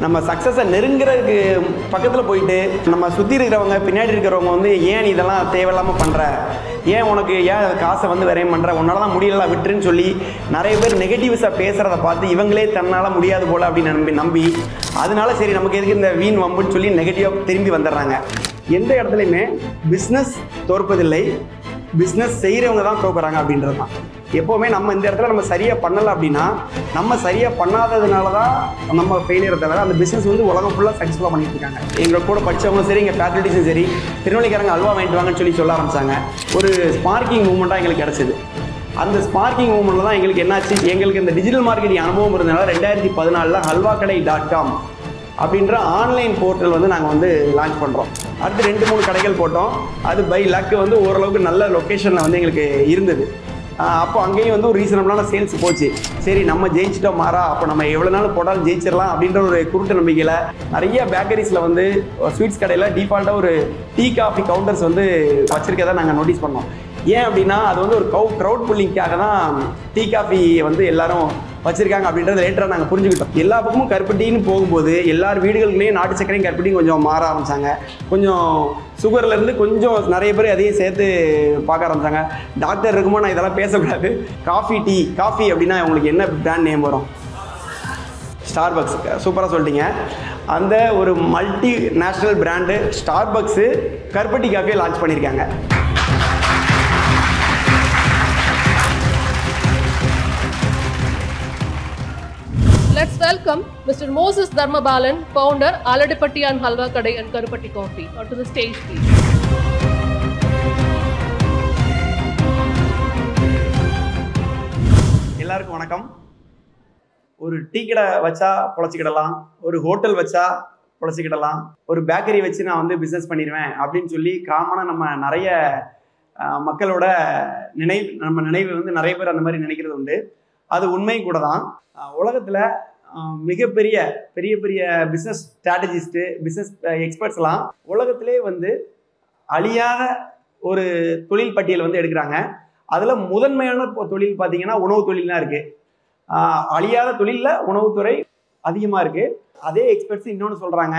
நம்ம சக்ஸஸை நெருங்குறதுக்கு பக்கத்தில் போயிட்டு நம்ம சுற்றி இருக்கிறவங்க பின்னாடி இருக்கிறவங்க வந்து ஏன் இதெல்லாம் தேவையில்லாமல் பண்ணுற, ஏன் உனக்கு ஏன் காசை வந்து விரையும் பண்ணுற, உன்னால தான் முடியல விட்டுருன்னு சொல்லி நிறைய பேர் நெகட்டிவ்ஸாக பேசுகிறத பார்த்து இவங்களே தன்னால் முடியாது போல் அப்படின்னு நம்பி அதனால சரி நமக்கு எதுக்கு இந்த வீண் வம்புன்னு சொல்லி நெகட்டிவாக திரும்பி வந்துடுறாங்க. எந்த இடத்துலையுமே பிஸ்னஸ் தோற்பதில்லை, பிஸ்னஸ் செய்கிறவங்க தான் தோக்குறாங்க அப்படின்றது தான். எப்போவுமே நம்ம இந்த இடத்துல நம்ம சரியாக பண்ணலை அப்படின்னா நம்ம சரியாக பண்ணாததுனால தான் நம்ம ஃபெயிலியரை தவிர அந்த பிஸ்னஸ் வந்து உலகம் ஃபுல்லாக சக்ஸஸ்ஃபுல்லாக பண்ணிட்டு இருக்காங்க. எங்களோட கூட படித்தவங்களும் சரி, எங்கள் ஃபேக்கல்ட்டிஸும் சரி, திருநெல்வேலிக்காரங்க அல்வா வாங்கிட்டு வாங்கன்னு சொல்ல ஆரம்பித்தாங்க. ஒரு ஸ்பார்க்கிங் மூமெண்ட்டாக எங்களுக்கு கிடச்சிது. அந்த ஸ்பார்க்கிங் மூமெண்ட்டில் தான் எங்களுக்கு என்னாச்சு, எங்களுக்கு இந்த டிஜிட்டல் மார்க்கெட்டிங் அனுபவம் இருந்தனால 2014 halwakadai.com அப்படின்ற ஆன்லைன் போர்ட்டல் வந்து நாங்கள் வந்து லான்ச் பண்ணுறோம். அடுத்து 2-3 கடைகள் போட்டோம். அது பை லக் வந்து ஓரளவுக்கு நல்ல லொக்கேஷனில் வந்து எங்களுக்கு இருந்தது. அப்போ அங்கேயும் வந்து ஒரு ரீசனபிளான சேல்ஸ் போச்சு. சரி நம்ம ஜெயிச்சிட்டோம் மாறா, அப்போ நம்ம எவ்வளோ நாள் போட்டாலும் ஜெயிச்சிடலாம் அப்படின்ற ஒரு குருட்டு நம்பிக்கையில் நிறைய பேக்கரிஸில் வந்து ஸ்வீட்ஸ் கடையில் டிஃபால்ட்டாக ஒரு டீ காஃபி கவுண்டர்ஸ் வந்து வச்சுருக்கதான் நாங்கள் நோட்டீஸ் பண்ணோம். ஏன் அப்படின்னா அது வந்து ஒரு க்ரௌட் புல்லிங்காக தான் டீ காஃபி வந்து எல்லாரும் வச்சுருக்காங்க அப்படின்றத லேட்டராக நாங்கள் புரிஞ்சுக்கிட்டோம். எல்லா பக்கமும் கருப்பட்டின்னு போகும்போது எல்லார் வீடுகள்லேயும் நாட்டு சக்கரையும் கருப்பட்டியும் கொஞ்சம் மாற ஆரம்பித்தாங்க. கொஞ்சம் சுகர்லேருந்து கொஞ்சம் நிறைய பேர் அதையும் சேர்த்து பார்க்க ஆரம்பித்தாங்க. டாக்டர் இருக்குமோ நான் இதெல்லாம் பேசக்கூடாது. காஃபி அப்படின்னா உங்களுக்கு என்ன பிராண்ட் நேம் வரும்? ஸ்டார்பக்ஸ். சூப்பராக சொல்லிட்டீங்க. அந்த ஒரு மல்டி நேஷ்னல் பிராண்டு ஸ்டார்பக்ஸு கருப்பட்டி காஃபியை லான்ச் பண்ணியிருக்காங்க. Let's welcome Mr. Moses Dharmabalan, founder, Aladipatti and Halwakadai and Karupatti Coffee, onto the stage, please. எல்லாருக்கும் வணக்கம். ஒரு டீ கடை வச்சா பொழைச்சிக்கிடலாம், ஒரு ஹோட்டல் வச்சா பொழைச்சிக்கிடலாம், ஒரு பேக்கரி வச்சு நான் வந்து பிஸ்னஸ் பண்ணிடுவேன் அப்படின்னு சொல்லி காமனாக நம்ம நிறைய மக்களோட நினைவு வந்து நிறைய பேர் அந்த மாதிரி நினைக்கிறது உண்டு. அது உண்மை கூட தான். உலகத்தில் மிகப்பெரிய பிஸ்னஸ் ஸ்ட்ராட்டஜிஸ்ட்டு, பிஸ்னஸ் எக்ஸ்பர்ட்ஸ்லாம் உலகத்திலே வந்து அழியாத ஒரு தொழில் பட்டியல் வந்து எடுக்கிறாங்க. அதில் முதன்மையான தொழில் பார்த்தீங்கன்னா உணவு தொழில் தான் இருக்குது. அழியாத தொழிலில் உணவுத்துறை அதிகமாக இருக்குது. அதே எக்ஸ்பர்ட்ஸ் இன்னொன்று சொல்கிறாங்க,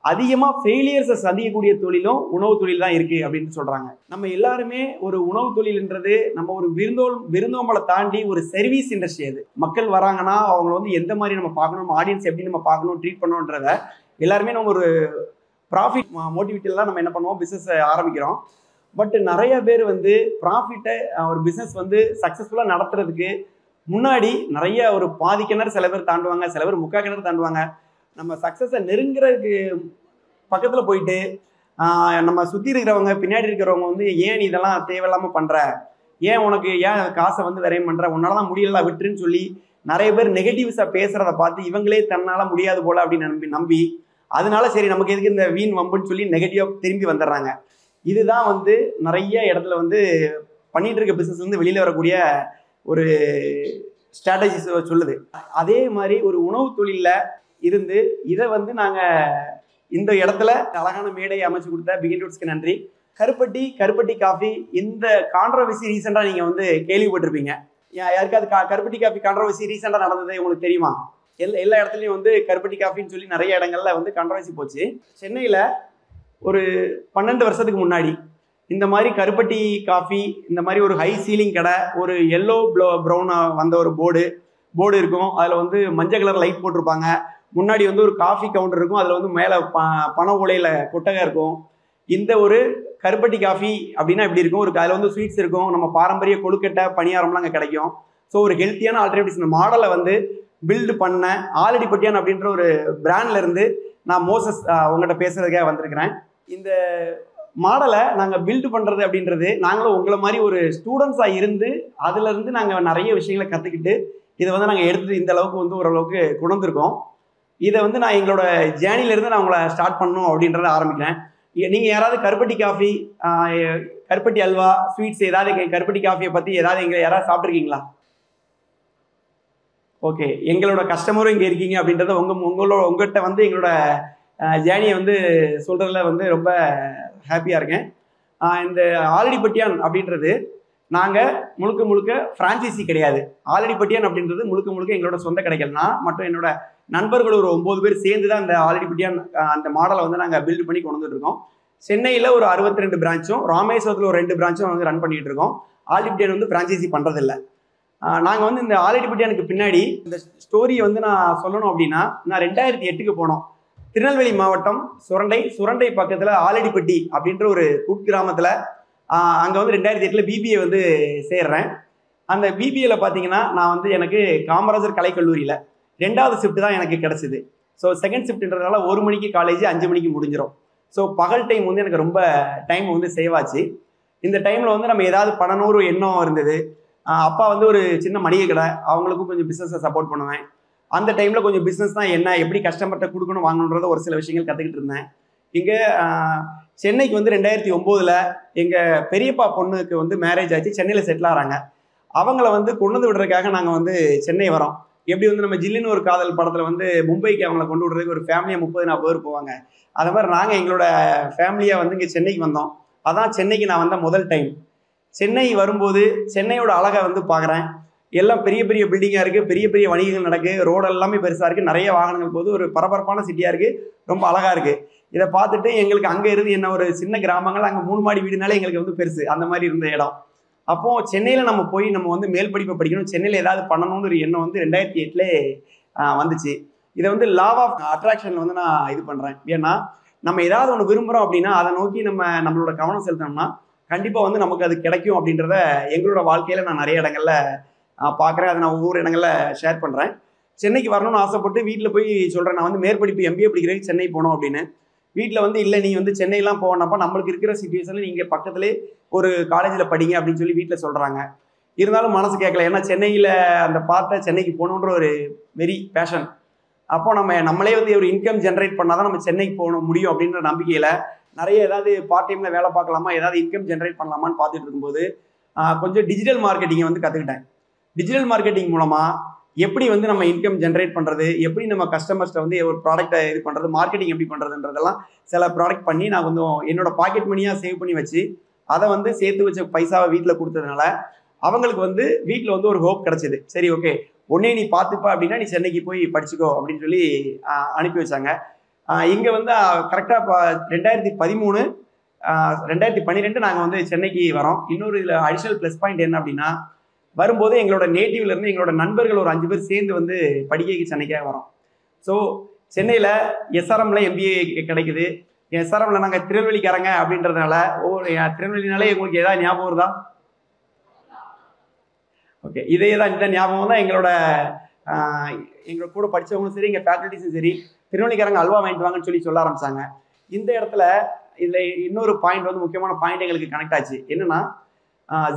அதிகமாக ஃபெயிலியர்ஸை சந்திக்கக்கூடிய தொழிலும் உணவு தொழில் தான் இருக்குது அப்படின்னு சொல்கிறாங்க. நம்ம எல்லாருமே ஒரு உணவு தொழில்ன்றது நம்ம ஒரு விருந்தோம்பலை தாண்டி ஒரு சர்வீஸ் இண்டஸ்ட்ரி. அது மக்கள் வராங்கன்னா அவங்க வந்து எந்த மாதிரி நம்ம பார்க்கணும், ஆடியன்ஸ் எப்படி நம்ம பார்க்கணும், ட்ரீட் பண்ணணுன்றத எல்லாருமே நம்ம ஒரு ப்ராஃபிட் மோட்டிவேட்டில் தான் நம்ம என்ன பண்ணுவோம், பிஸ்னஸை ஆரம்பிக்கிறோம். பட் நிறைய பேர் வந்து ப்ராஃபிட்டை ஒரு பிஸ்னஸ் வந்து சக்ஸஸ்ஃபுல்லாக நடத்துறதுக்கு முன்னாடி நிறைய ஒரு பாதி கிணறு சில பேர் தாண்டுவாங்க, சில பேர் முக்கால் கிணறு தாண்டுவாங்க. நம்ம சக்ஸஸை நெருங்குறதுக்கு பக்கத்தில் போயிட்டு நம்ம சுற்றி இருக்கிறவங்க பின்னாடி இருக்கிறவங்க வந்து ஏன் இதெல்லாம் தேவையில்லாமல் பண்ணுற, ஏன் உனக்கு ஏன் காசை வந்து விரையும் பண்ணுற, உன்னால தான் முடியல விட்டுருன்னு சொல்லி நிறைய பேர் நெகட்டிவ்ஸாக பேசுகிறத பார்த்து இவங்களே தன்னால் முடியாது போல் அப்படின்னு நம்பி அதனால சரி நமக்கு எதுக்கு இந்த வீண் வம்புன்னு சொல்லி நெகட்டிவாக திரும்பி வந்துடுறாங்க. இதுதான் வந்து நிறைய இடத்துல வந்து பண்ணிகிட்டு இருக்க பிஸ்னஸ் வந்து வெளியில் வரக்கூடிய ஒரு ஸ்ட்ராட்டஜிஸ் சொல்லுது. அதே மாதிரி ஒரு உணவு தொழிலில் இருந்து இதை வந்து நாங்கள் இந்த இடத்துல அழகான மேடையை அமைச்சு கொடுத்த பிகின் ரூட்ஸ்க்கு நன்றி. கருப்பட்டி காஃபி இந்த கான்ட்ரவர்சி ரீசெண்டாக நீங்கள் வந்து கேள்விப்பட்டிருப்பீங்க. யாருக்காவது கருப்பட்டி காஃபி கான்ட்ரவர்சி ரீசெண்டாக நடந்தது உங்களுக்கு தெரியுமா? எல்லா இடத்துலையும் வந்து கருப்பட்டி காஃபின்னு சொல்லி நிறைய இடங்கள்ல வந்து கான்ட்ரவர்சி போச்சு. சென்னையில் ஒரு 12 வருஷத்துக்கு முன்னாடி இந்த மாதிரி கருப்பட்டி காஃபி இந்த மாதிரி ஒரு ஹை சீலிங் கடை, ஒரு எல்லோ ப்ரௌன் வந்த ஒரு போர்டு இருக்கும். அதில் வந்து மஞ்சள் கலர் லைட் போட்டிருப்பாங்க. முன்னாடி வந்து ஒரு காஃபி கவுண்டர் இருக்கும். அதில் வந்து மேலே பண ஓலையில் கொட்டகை இருக்கும். இந்த ஒரு கருப்பட்டி காஃபி அப்படின்னா எப்படி இருக்கும், ஒரு அதில் வந்து ஸ்வீட்ஸ் இருக்கும், நம்ம பாரம்பரிய கொழுக்கட்டை பணியாரம்லாம் அங்கே கிடைக்கும். ஸோ ஒரு ஹெல்த்தியான ஆல்டர்னேட்டிவ்ஸ். இந்த மாடலை வந்து பில்டு பண்ண ஆலடிப்பட்டியான் அப்படின்ற ஒரு பிராண்ட்லேருந்து நான் மோசஸ் உங்கள்கிட்ட பேசுகிறதுக்காக வந்திருக்கிறேன். இந்த மாடலை நாங்கள் பில்டு பண்ணுறது அப்படின்றது நாங்களும் உங்களை மாதிரி ஒரு ஸ்டூடெண்ட்ஸாக இருந்து அதுலேருந்து நாங்கள் நிறைய விஷயங்களை கற்றுக்கிட்டு இதை வந்து நாங்கள் எடுத்துகிட்டு இந்த அளவுக்கு வந்து ஓரளவுக்கு கொண்டிருக்கோம். இதை வந்து நான் எங்களோட ஜேர்னிலேருந்து நான் உங்களை ஸ்டார்ட் பண்ணணும் அப்படின்றத ஆரம்பிக்கிறேன். நீங்கள் யாராவது கருப்பட்டி காஃபி, கருப்பட்டி அல்வா, ஸ்வீட்ஸ் ஏதாவது கருப்பட்டி காஃபியை பற்றி ஏதாவது யாராவது சாப்பிட்ருக்கீங்களா? ஓகே, எங்களோட கஸ்டமரும் இங்கே இருக்கீங்க அப்படின்றத உங்கள்கிட்ட வந்து எங்களோட ஜேர்னியை வந்து சொல்கிறதுல வந்து ரொம்ப ஹாப்பியாக இருக்கேன். இந்த ஆலடிப்பட்டியான் அப்படின்றது நாங்கள் முழுக்க ஃப்ரான்ச்சைசி கிடையாது. ஆலடிப்பட்டியான் அப்படின்றது முழுக்க எங்களோட சொந்த கடைகள். நான் மற்றும் என்னோட நண்பர்கள் ஒரு 9 பேர் சேர்ந்து தான் அந்த ஆலடிப்பட்டியான் அந்த மாடலை வந்து நாங்கள் பில்டு பண்ணி கொண்டு வந்துட்டு இருக்கோம். சென்னையில் ஒரு 62 பிரான்ச்சும், ராமேஸ்வரத்தில் ஒரு 2 பிரான்ச்சும் வந்து ரன் பண்ணிட்டு இருக்கோம். ஆலடிப்பட்டியான் வந்து ஃப்ரான்ச்சைசி பண்ணுறதில்ல. நாங்கள் வந்து இந்த ஆலடிப்பட்டியானுக்கு பின்னாடி இந்த ஸ்டோரியை வந்து நான் சொல்லணும் அப்படின்னா, நான் 2008க்கு போனோம். திருநெல்வேலி மாவட்டம் சுரண்டை பக்கத்தில் ஆலடிப்பட்டி அப்படின்ற ஒரு குக்கிராமத்தில் அங்கே வந்து 2008 பிபிஏ வந்து சேர்றேன். அந்த பிபிஏல பார்த்தீங்கன்னா நான் வந்து எனக்கு காமராஜர் கலைக்கல்லூரியில் 2வது ஷிஃப்ட் தான் எனக்கு கிடச்சிது. ஸோ செகண்ட் ஷிஃப்ட்ன்றதுனால 1 மணிக்கு காலேஜ், 5 மணிக்கு முடிஞ்சிடும். ஸோ பகல் டைம் வந்து எனக்கு ரொம்ப டைம் வந்து சேவ் ஆச்சு. இந்த டைமில் வந்து நம்ம ஏதாவது பண்ணணும் ஒரு எண்ணம் இருந்தது. அப்பா வந்து ஒரு சின்ன மளிகை கடை, அவங்களுக்கும் கொஞ்சம் பிஸ்னஸை சப்போர்ட் பண்ணுவேன். அந்த டைமில் கொஞ்சம் பிஸ்னஸ் தான் என்ன, எப்படி கஸ்டமர்கிட்ட கொடுக்கணும் வாங்கணுன்றத ஒரு சில விஷயங்கள் கற்றுக்கிட்டு இருந்தேன். இங்கே சென்னைக்கு வந்து 2009 எங்கள் பெரியப்பா பொண்ணுக்கு வந்து மேரேஜ் ஆச்சு, சென்னையில் செட்டில் ஆகிறாங்க. அவங்கள வந்து கொண்டு வந்து விடுறதுக்காக நாங்கள் வந்து சென்னை வரோம். எப்படி வந்து நம்ம ஜில்லுன்னு ஒரு காதல் படத்தில் வந்து மும்பைக்கு அவங்கள கொண்டு விடுறதுக்கு ஒரு ஃபேமிலியாக 30-40 பேர் போவாங்க. அதை மாதிரி நாங்கள் எங்களோட ஃபேமிலியாக வந்து இங்கே சென்னைக்கு வந்தோம். அதான் சென்னைக்கு நான் வந்த முதல் டைம். சென்னை வரும்போது சென்னையோட அழகை வந்து பார்க்குறேன். எல்லாம் பெரிய பெரிய பில்டிங்காக இருக்குது, பெரிய பெரிய வணிகங்கள் நடக்குது, ரோடு எல்லாமே பெருசாக இருக்குது, நிறைய வாகனங்கள் போது, ஒரு பரபரப்பான சிட்டியாக இருக்குது, ரொம்ப அழகாக இருக்குது. இதை பார்த்துட்டு எங்களுக்கு அங்கே இருந்து என்ன ஒரு சின்ன கிராமங்கள், அங்கே 3 மாடி வீடுனாலே எங்களுக்கு வந்து பெருசு, அந்த மாதிரி இருந்த இடம். அப்போது சென்னையில் நம்ம போய் நம்ம வந்து மேல் படிப்பை படிக்கணும், சென்னையில் ஏதாவது பண்ணணும்னு ஒரு எண்ணம் வந்து 2008 வந்துச்சு. இதை வந்து லா ஆஃப் அட்ராக்ஷனில் வந்து நான் இது பண்ணுறேன். ஏன்னா நம்ம ஏதாவது ஒன்று விரும்புகிறோம் அப்படின்னா அதை நோக்கி நம்மளோட கவனம் செலுத்தணும்னா கண்டிப்பாக வந்து நமக்கு அது கிடைக்கும் அப்படின்றத எங்களோட வாழ்க்கையில் நான் நிறைய இடங்களில் பார்க்குறேன். அதை நான் ஒவ்வொரு இடங்களில் ஷேர் பண்ணுறேன். சென்னைக்கு வரணும்னு ஆசைப்பட்டு வீட்டில் போய் சொல்கிறேன், நான் வந்து மேற்படிப்பு MBA படிக்கிறதுக்கு சென்னை போகணும் அப்படின்னு. வீட்டில் வந்து இல்லை, நீ வந்து சென்னையெல்லாம் போனப்போ நம்மளுக்கு இருக்கிற சிச்சுவேஷனில் நீங்கள் பக்கத்துலேயே ஒரு காலேஜில் படிங்க அப்படின்னு சொல்லி வீட்டில் சொல்கிறாங்க. இருந்தாலும் மனசு கேட்கல. ஏன்னா சென்னையில் அந்த பார்த்த சென்னைக்கு போகணுன்ற ஒரு வெரி பேஷன். அப்போ நம்மளே வந்து ஒரு இன்கம் ஜென்ரேட் பண்ணால் தான் நம்ம சென்னைக்கு போகணும் முடியும் அப்படின்ற நம்பிக்கையில் நிறைய ஏதாவது பார்ட் டைமில் வேலை பார்க்கலாமா, ஏதாவது இன்கம் ஜென்ரேட் பண்ணலாமான்னு பார்த்துட்டு இருக்கும்போது கொஞ்சம் டிஜிட்டல் மார்க்கெட்டிங்கை வந்து கற்றுக்கிட்டேன். டிஜிட்டல் மார்க்கெட்டிங் மூலமாக எப்படி வந்து நம்ம இன்கம் ஜென்ரேட் பண்ணுறது, எப்படி நம்ம கஸ்டமர்ஸ்ட்டை வந்து ஒரு ப்ராடக்ட்டை இது பண்ணுறது, மார்க்கெட்டிங் எப்படி பண்ணுறதுன்றதெல்லாம் சில ப்ராடக்ட் பண்ணி நான் கொஞ்சம் என்னோடய பாக்கெட் மணியாக சேவ் பண்ணி வச்சு அதை வந்து சேர்த்து வச்ச பைசாவை வீட்டில் கொடுத்ததுனால அவங்களுக்கு வந்து வீட்டில் வந்து ஒரு ஹோப் கிடச்சிது. சரி, ஓகே, ஒன்னே நீ பார்த்துப்பா அப்படின்னா நீ சென்னைக்கு போய் படிச்சுக்கோ அப்படின்னு சொல்லி அனுப்பி வச்சாங்க. இங்கே வந்து கரெக்டாக 2013 2012 நாங்கள் வந்து சென்னைக்கு வரோம். இன்னொரு இதில் அடிஷ்னல் ப்ளஸ் பாயிண்ட் என்ன அப்படின்னா, வரும்போது எங்களோட நேட்டிவ்லேருந்து எங்களோட நண்பர்கள் ஒரு 5 பேர் சேர்ந்து வந்து படிக்கைக்கு சென்னைக்காக வரோம். ஸோ சென்னையில் SRMல MBA கிடைக்குது. SRMல நாங்கள் திருநெல்வேலிக்காரங்க அப்படின்றதுனால திருநெல்வேலினாலே உங்களுக்கு ஏதாவது ஞாபகம் வருதா? ஓகே, இதே தான், இந்த ஞாபகம் தான் எங்களோட கூட படித்தவங்களும் சரி, எங்கள் ஃபேக்கல்ட்டிஸும் சரி, திருநெல்வேலிக்காரங்க அல்வா வாங்கிட்டு வாங்கன்னு சொல்ல ஆரம்பித்தாங்க. இந்த இடத்துல இதில் இன்னொரு பாயிண்ட் வந்து முக்கியமான பாயிண்ட் எங்களுக்கு கனெக்ட் ஆச்சு. என்னென்னா,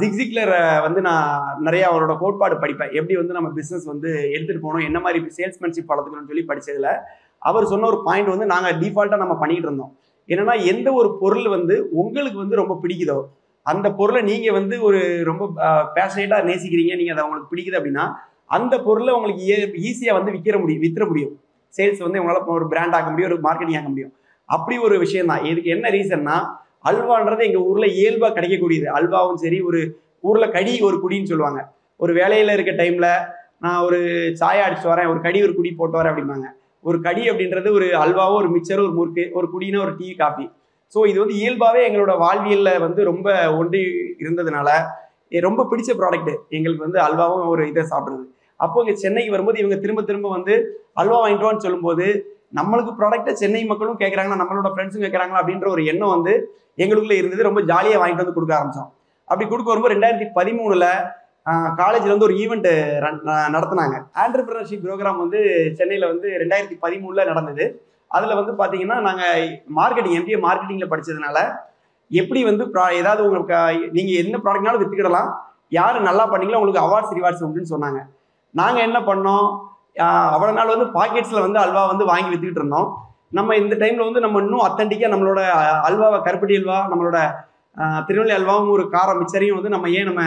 ஜிக்ஸிக்லர் வந்து நான் நிறையா அவரோட கோட்பாடு படிப்பேன். எப்படி வந்து நம்ம பிஸ்னஸ் வந்து எடுத்துகிட்டு போகணும், என்ன மாதிரி சேல்ஸ்மேன்ஷிப் வளர்த்துக்கணும்னு சொல்லி படித்ததில் அவர் சொன்ன ஒரு பாயிண்ட் வந்து நாங்கள் டிஃபால்ட்டாக நம்ம பண்ணிக்கிட்டு இருந்தோம். என்னென்னா, எந்த ஒரு பொருள் வந்து உங்களுக்கு வந்து ரொம்ப பிடிக்குதோ அந்த பொருளை நீங்கள் வந்து ஒரு ரொம்ப பேஷனேட்டாக நேசிக்கிறீங்க, நீங்கள் அதை உங்களுக்கு பிடிக்குது அப்படின்னா அந்த பொருளை உங்களுக்கு ஈஸியாக வந்து விற்ற முடியும். சேல்ஸ் வந்து உங்களால் ஒரு பிராண்ட் ஆக்க முடியும், ஒரு மார்க்கெட்டிங் ஆக்க முடியும். அப்படி ஒரு விஷயம் தான். இதுக்கு என்ன ரீசன்னா, அல்வான்றது எங்கள் ஊரில் இயல்பாக கிடைக்கக்கூடியது. அல்வாவும் சரி, ஒரு ஊரில் கடி ஒரு குடின்னு சொல்லுவாங்க. ஒரு வேலையில் இருக்க டைமில் நான் ஒரு சாயை அடிச்சுட்டு வரேன், ஒரு கடி ஒரு குடி போட்டு வரேன் அப்படிம்பாங்க. ஒரு கடி அப்படின்றது ஒரு அல்வாவோ, ஒரு மிக்சரோ, ஒரு முறுக்கு, ஒரு குடினா ஒரு டீ காஃபி. ஸோ இது வந்து இயல்பாகவே எங்களோட வாழ்வியலில் வந்து ரொம்ப ஒன்றி இருந்ததுனால ரொம்ப பிடிச்ச ப்ராடக்ட் எங்களுக்கு வந்து அல்வாவும் ஒரு இதை சாப்பிடுறது. அப்போ இங்கே சென்னைக்கு வரும்போது இவங்க திரும்ப திரும்ப வந்து அல்வா வாங்கிட்டுவான்னு சொல்லும்போது நம்மளுக்கு ப்ராடக்ட்டை சென்னை மக்களும் கேட்குறாங்களா, நம்மளோட ஃப்ரெண்ட்ஸும் கேட்குறாங்களா அப்படின்ற ஒரு எண்ணம் வந்து எங்களுக்குள்ளே இருந்தது. ரொம்ப ஜாலியாக வாங்கிட்டு வந்து கொடுக்க ஆரம்பித்தோம். அப்படி கொடுக்க வரும்போது 2013 காலேஜில் வந்து ஒரு ஈவெண்ட் நடத்தினாங்க. ஆண்டர்பிரினர்ஷிப் ப்ரோக்ராம் வந்து சென்னையில் வந்து 2013 நடந்தது. அதில் வந்து பார்த்தீங்கன்னா, நாங்கள் மார்க்கெட்டிங் MBA மார்க்கெட்டிங்கில் படித்ததுனால எப்படி வந்து ஏதாவது உங்களுக்கு நீங்கள் என்ன ப்ராடக்ட்னாலும் விற்றுக்கிடலாம், யார் நல்லா பண்ணீங்களோ உங்களுக்கு அவார்ட்ஸ் ரிவார்ட்ஸ் உண்டுன்னு சொன்னாங்க. நாங்கள் என்ன பண்ணோம், அவ்வளோ நாள் வந்து பாக்கெட்ஸில் வந்து அல்வா வந்து வாங்கி விற்றுக்கிட்டு இருந்தோம். நம்ம இந்த டைமில் வந்து நம்ம இன்னும் அத்தன்டிக்காக நம்மளோட அல்வாவை, கருப்பட்டி அல்வா, நம்மளோட திருநெல்வேலி அல்வாவும் ஒரு காரம் மிச்சரையும் வந்து நம்ம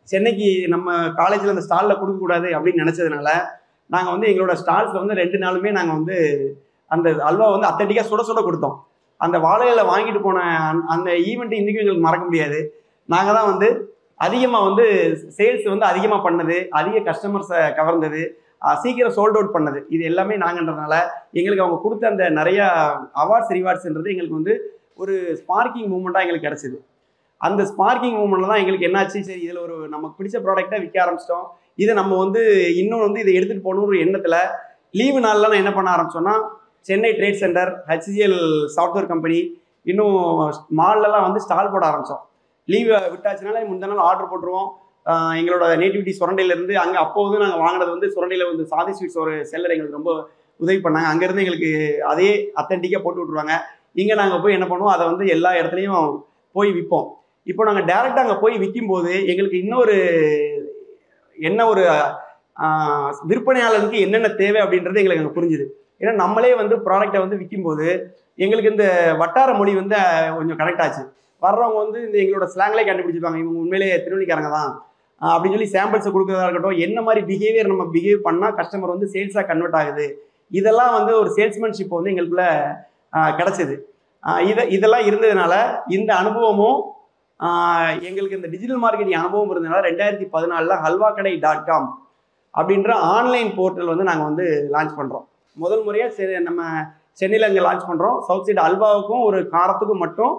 சென்னைக்கு நம்ம காலேஜில் அந்த ஸ்டாலில் கொடுக்கக்கூடாது அப்படின்னு நினச்சதுனால நாங்கள் வந்து எங்களோட ஸ்டால்ஸில் வந்து 2 நாளுமே நாங்கள் வந்து அந்த அல்வா வந்து அத்தன்டிக்காக சுட சுட கொடுத்தோம். அந்த வாழையில வாங்கிட்டு போன அந்த ஈவெண்ட் இன்றைக்கும் எங்களுக்கு மறக்க முடியாது. நாங்கள் தான் வந்து அதிகமாக வந்து சேல்ஸ் வந்து அதிகமாக பண்ணது, அதிக கஸ்டமர்ஸை கவர்ந்தது, சீக்கிரம் சோல்ட் அவுட் பண்ணது இது எல்லாமே நாங்கன்றதுனால எங்களுக்கு அவங்க கொடுத்த அந்த நிறைய அவார்ட்ஸ் ரிவார்ட்ஸ்ன்றது எங்களுக்கு வந்து ஒரு ஸ்பார்க்கிங் மூமெண்ட்டாக எங்களுக்கு கிடச்சிது. அந்த ஸ்பார்க்கிங் மூமெண்ட்ல தான் எங்களுக்கு என்னாச்சு, சரி இதில் ஒரு நமக்கு பிடிச்ச ப்ராடக்டாக விற்க ஆரம்பிச்சிட்டோம், இதை நம்ம வந்து இன்னும் வந்து இதை எடுத்துகிட்டு போகணும் ஒரு எண்ணத்தில் லீவு நாளில் நான் என்ன பண்ண ஆரம்பிச்சோன்னா Chennai trade centre, HCL software company, இன்னும் மால்லலாம் வந்து ஸ்டால் போட ஆரம்பித்தோம். லீவை விட்டாச்சுனால முந்தின நாள் ஆர்டர் போட்டுருவோம். எங்களோட நேட்டிவிட்டி சுரண்டையிலேருந்து அங்கே அப்போ வந்து நாங்கள் வாங்கினது வந்து சுரண்டையில் வந்து சாதி ஸ்வீட்ஸ் ஒரு செல்லர் எங்களுக்கு ரொம்ப உதவி பண்ணாங்க. அங்கேருந்து எங்களுக்கு அதே அத்தன்டிக்காக போட்டு விட்ருவாங்க. இங்கே நாங்கள் போய் என்ன பண்ணுவோம், அதை வந்து எல்லா இடத்துலையும் போய் விற்போம். இப்போ நாங்கள் டேரெக்டாக அங்கே போய் விற்கும்போது எங்களுக்கு இன்னொரு என்ன ஒரு விற்பனையாளருக்கு என்னென்ன தேவை அப்படின்றது எங்களுக்கு அங்கே புரிஞ்சுது. ஏன்னா நம்மளே வந்து ப்ராடக்டை வந்து விற்கும்போது எங்களுக்கு இந்த வட்டார மொழி வந்து கொஞ்சம் கனெக்ட் ஆச்சு. வர்றவங்க வந்து இந்த எங்களோட ஸ்லாங்லேயே கண்டுபிடிச்சிருப்பாங்க, இவங்க உண்மையிலேயே திருநெல்வேலிக்காரங்க தான் அப்படின்னு சொல்லி சாம்பிள்ஸை கொடுக்குறதா இருக்கட்டும், என்ன மாதிரி பிஹேவியர் நம்ம பிஹேவ் பண்ணால் கஸ்டமர் வந்து சேல்ஸாக கன்வெர்ட் ஆகுது, இதெல்லாம் வந்து ஒரு சேல்ஸ்மேன்ஷிப் வந்து எங்களுக்குள்ள கிடச்சிது. இதெல்லாம் இருந்ததுனால இந்த அனுபவமும் எங்களுக்கு இந்த டிஜிட்டல் மார்க்கெட்டிங் அனுபவம் இருந்ததுனால 2014 halvakadai.com அப்படின்ற ஆன்லைன் போர்ட்டல் வந்து நாங்கள் வந்து லான்ச் பண்ணுறோம். முதல் முறையாக நம்ம சென்னையில் அங்கே லான்ச் பண்ணுறோம். சவுத் சைடு அல்வாவுக்கும் ஒரு காரத்துக்கும் மட்டும்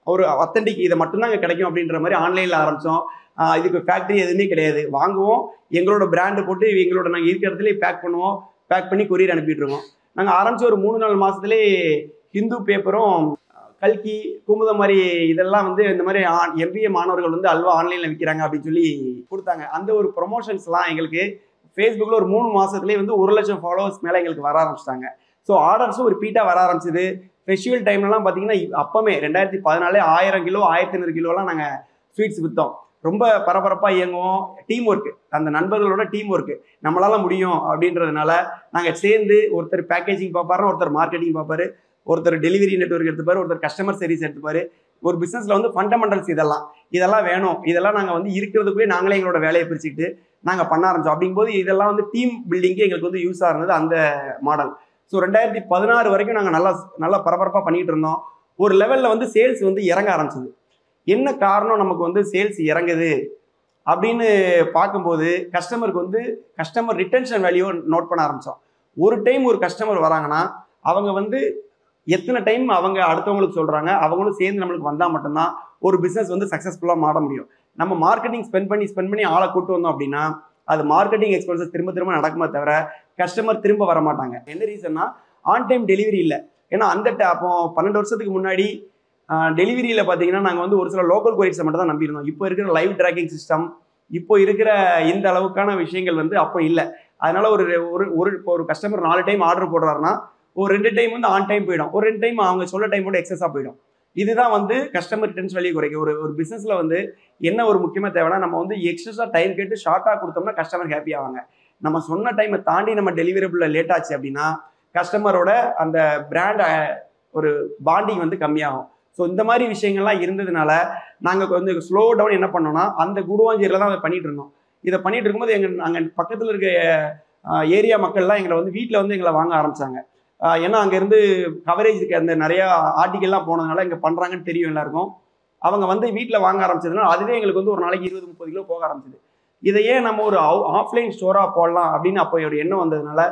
ஒரு அத்தன்டிக் இதை மட்டும்தான் அங்கே கிடைக்கும் அப்படின்ற மாதிரி ஆன்லைனில் ஆரம்பித்தோம். இதுக்கு ஃபேக்ட்ரி எதுவுமே கிடையாது, வாங்குவோம் எங்களோட பிராண்டு போட்டு எங்களோட நாங்கள் இருக்கிற இடத்துலேயே பேக் பண்ணுவோம், பேக் பண்ணி கொரியர் அனுப்பிட்டுருக்கோம். நாங்கள் ஆரம்பித்து ஒரு 3-4 மாதத்துலேயே ஹிந்து பேப்பரும் கல்கி குமுத மாதிரி இதெல்லாம் வந்து இந்த மாதிரி MBA மாணவர்கள் வந்து அல்வா ஆன்லைனில் விற்கிறாங்க அப்படின்னு சொல்லி கொடுத்தாங்க. அந்த ஒரு ப்ரொமோஷன்ஸ்லாம் எங்களுக்கு ஃபேஸ்புக்கில் ஒரு 3 மாதத்துலேயே வந்து 1 லட்சம் ஃபாலோவர்ஸ் மேலே எங்களுக்கு வர ஆரம்பிச்சிட்டாங்க. ஸோ ஆர்டர்ஸும் ரிப்பீட்டாக வர ஆரம்பிச்சிது. ஃபெஸ்டிவல் டைம்லலாம் பார்த்தீங்கன்னா அப்போமே 2014 1000 கிலோ 1500 கிலோலாம் நாங்கள் ஸ்வீட்ஸ் விற்றோம். ரொம்ப பரபரப்பாக இயங்குவோம். டீம் ஒர்க்கு, அந்த நண்பர்களோட டீம் ஒர்க்கு, நம்மளால முடியும் அப்படின்றதுனால நாங்கள் சேர்ந்து ஒருத்தர் பேக்கேஜிங் பார்ப்பாரு, ஒருத்தர் மார்க்கெட்டிங் பார்ப்பாரு, ஒருத்தர் டெலிவரி நெட்வொர்க் எடுத்துப்பாரு, ஒருத்தர் கஸ்டமர் சர்வீஸ் எடுத்துப்பாரு. ஒரு பிஸ்னஸில் வந்து ஃபண்டமெண்டல்ஸ் இதெல்லாம் வேணும், இதெல்லாம் நாங்கள் வந்து இருக்கிறதுக்குள்ளே நாங்களே எங்களோட வேலையை பிரிச்சுக்கிட்டு நாங்கள் பண்ண ஆரம்பித்தோம். அப்படிங்கும்போது இதெல்லாம் வந்து டீம் பில்டிங்கு எங்களுக்கு வந்து யூஸ் ஆகுறது அந்த மாடல். ஸோ 2016 வரைக்கும் நாங்கள் நல்லா பரபரப்பாக பண்ணிகிட்டு இருந்தோம். ஒரு லெவலில் வந்து சேல்ஸ் வந்து இறங்க ஆரம்பிச்சிது. என்ன காரணம் நமக்கு வந்து சேல்ஸ் இறங்குது அப்படின்னு பார்க்கும்போது கஸ்டமருக்கு வந்து கஸ்டமர் ரிட்டென்ஷன் வேல்யூ நோட் பண்ண ஆரம்பித்தோம். ஒரு டைம் ஒரு கஸ்டமர் வராங்கன்னா அவங்க வந்து எத்தனை டைம் அவங்க அடுத்தவங்களுக்கு சொல்கிறாங்க, அவங்களும் சேர்ந்து நம்மளுக்கு வந்தால் மட்டும்தான் ஒரு பிஸ்னஸ் வந்து சக்ஸஸ்ஃபுல்லாக மாற முடியும். நம்ம மார்க்கெட்டிங் ஸ்பெண்ட் பண்ணி ஆளை கூட்டு வந்தோம் அப்படின்னா அது மார்க்கெட்டிங் எக்ஸ்பென்சஸ் திரும்ப நடக்குமே தவிர கஸ்டமர் திரும்ப வர மாட்டாங்க. என்ன ரீசன்னா ஆன் டைம் டெலிவரி இல்லை. ஏன்னா அந்த அப்போ 12 வருஷத்துக்கு முன்னாடி டெலிவரியில் பார்த்தீங்கன்னா நாங்கள் வந்து ஒரு சில லோக்கல் கொரியர்ஸை மட்டும் தான் நம்பியிருந்தோம். இப்போ இருக்கிற லைவ் ட்ராக்கிங் சிஸ்டம், இப்போ இருக்கிற இந்த அளவுக்கான விஷயங்கள் வந்து அப்போ இல்லை. அதனால ஒரு கஸ்டமர் 4 டைம் ஆர்டர் போடுறாருன்னா ஒரு 2 டைம் வந்து ஆன் டைம் போயிடும், ஒரு 2 டைம் அவங்க சொல்ல டைம் கூட எக்ஸஸாக போயிடும். இதுதான் வந்து கஸ்டமர் ரிட்டர்ன்ஸ் வேல்யூ குறைக்கும். ஒரு பிஸ்னஸில் வந்து என்ன ஒரு முக்கியமாக தேவைன்னா நம்ம வந்து எக்ஸ்ட்ரா டைம் கேட்டு ஷார்ட்டாக கொடுத்தோம்னா கஸ்டமர் ஹாப்பி ஆவாங்க. நம்ம சொன்ன டைமை தாண்டி நம்ம டெலிவரபிள் லேட் ஆச்சு அப்படின்னா கஸ்டமரோட அந்த பிராண்ட் ஒரு பாண்டிங் வந்து கம்மியாகும். ஸோ இந்த மாதிரி விஷயங்கள்லாம் இருந்ததுனால நாங்கள் கொஞ்சம் ஸ்லோ டவுன் என்ன பண்ணோம்னா அந்த குடுவாஞ்சேரியில் தான் அதை பண்ணிட்டு இருந்தோம். இதை பண்ணிட்டு இருக்கும்போது அங்கே பக்கத்தில் இருக்க ஏரியா மக்கள்லாம் எங்களை வந்து வீட்டில் வந்து எங்களை வாங்க ஆரம்பித்தாங்க. ஏன்னா அங்கேருந்து கவரேஜுக்கு அந்த நிறையா ஆர்டிக்கல்லாம் போனதுனால இங்கே பண்ணுறாங்கன்னு தெரியும் எல்லாருக்கும். அவங்க வந்து வீட்டில் வாங்க ஆரம்பிச்சதுனால அதுவே எங்களுக்கு வந்து ஒரு நாளைக்கு 20-30 கிலோ போக ஆரம்பிச்சிது. இதையே நம்ம ஒரு ஆஃப்லைன் ஸ்டோராக போடலாம் அப்படின்னு அப்போ ஒரு எண்ணம் வந்ததுனால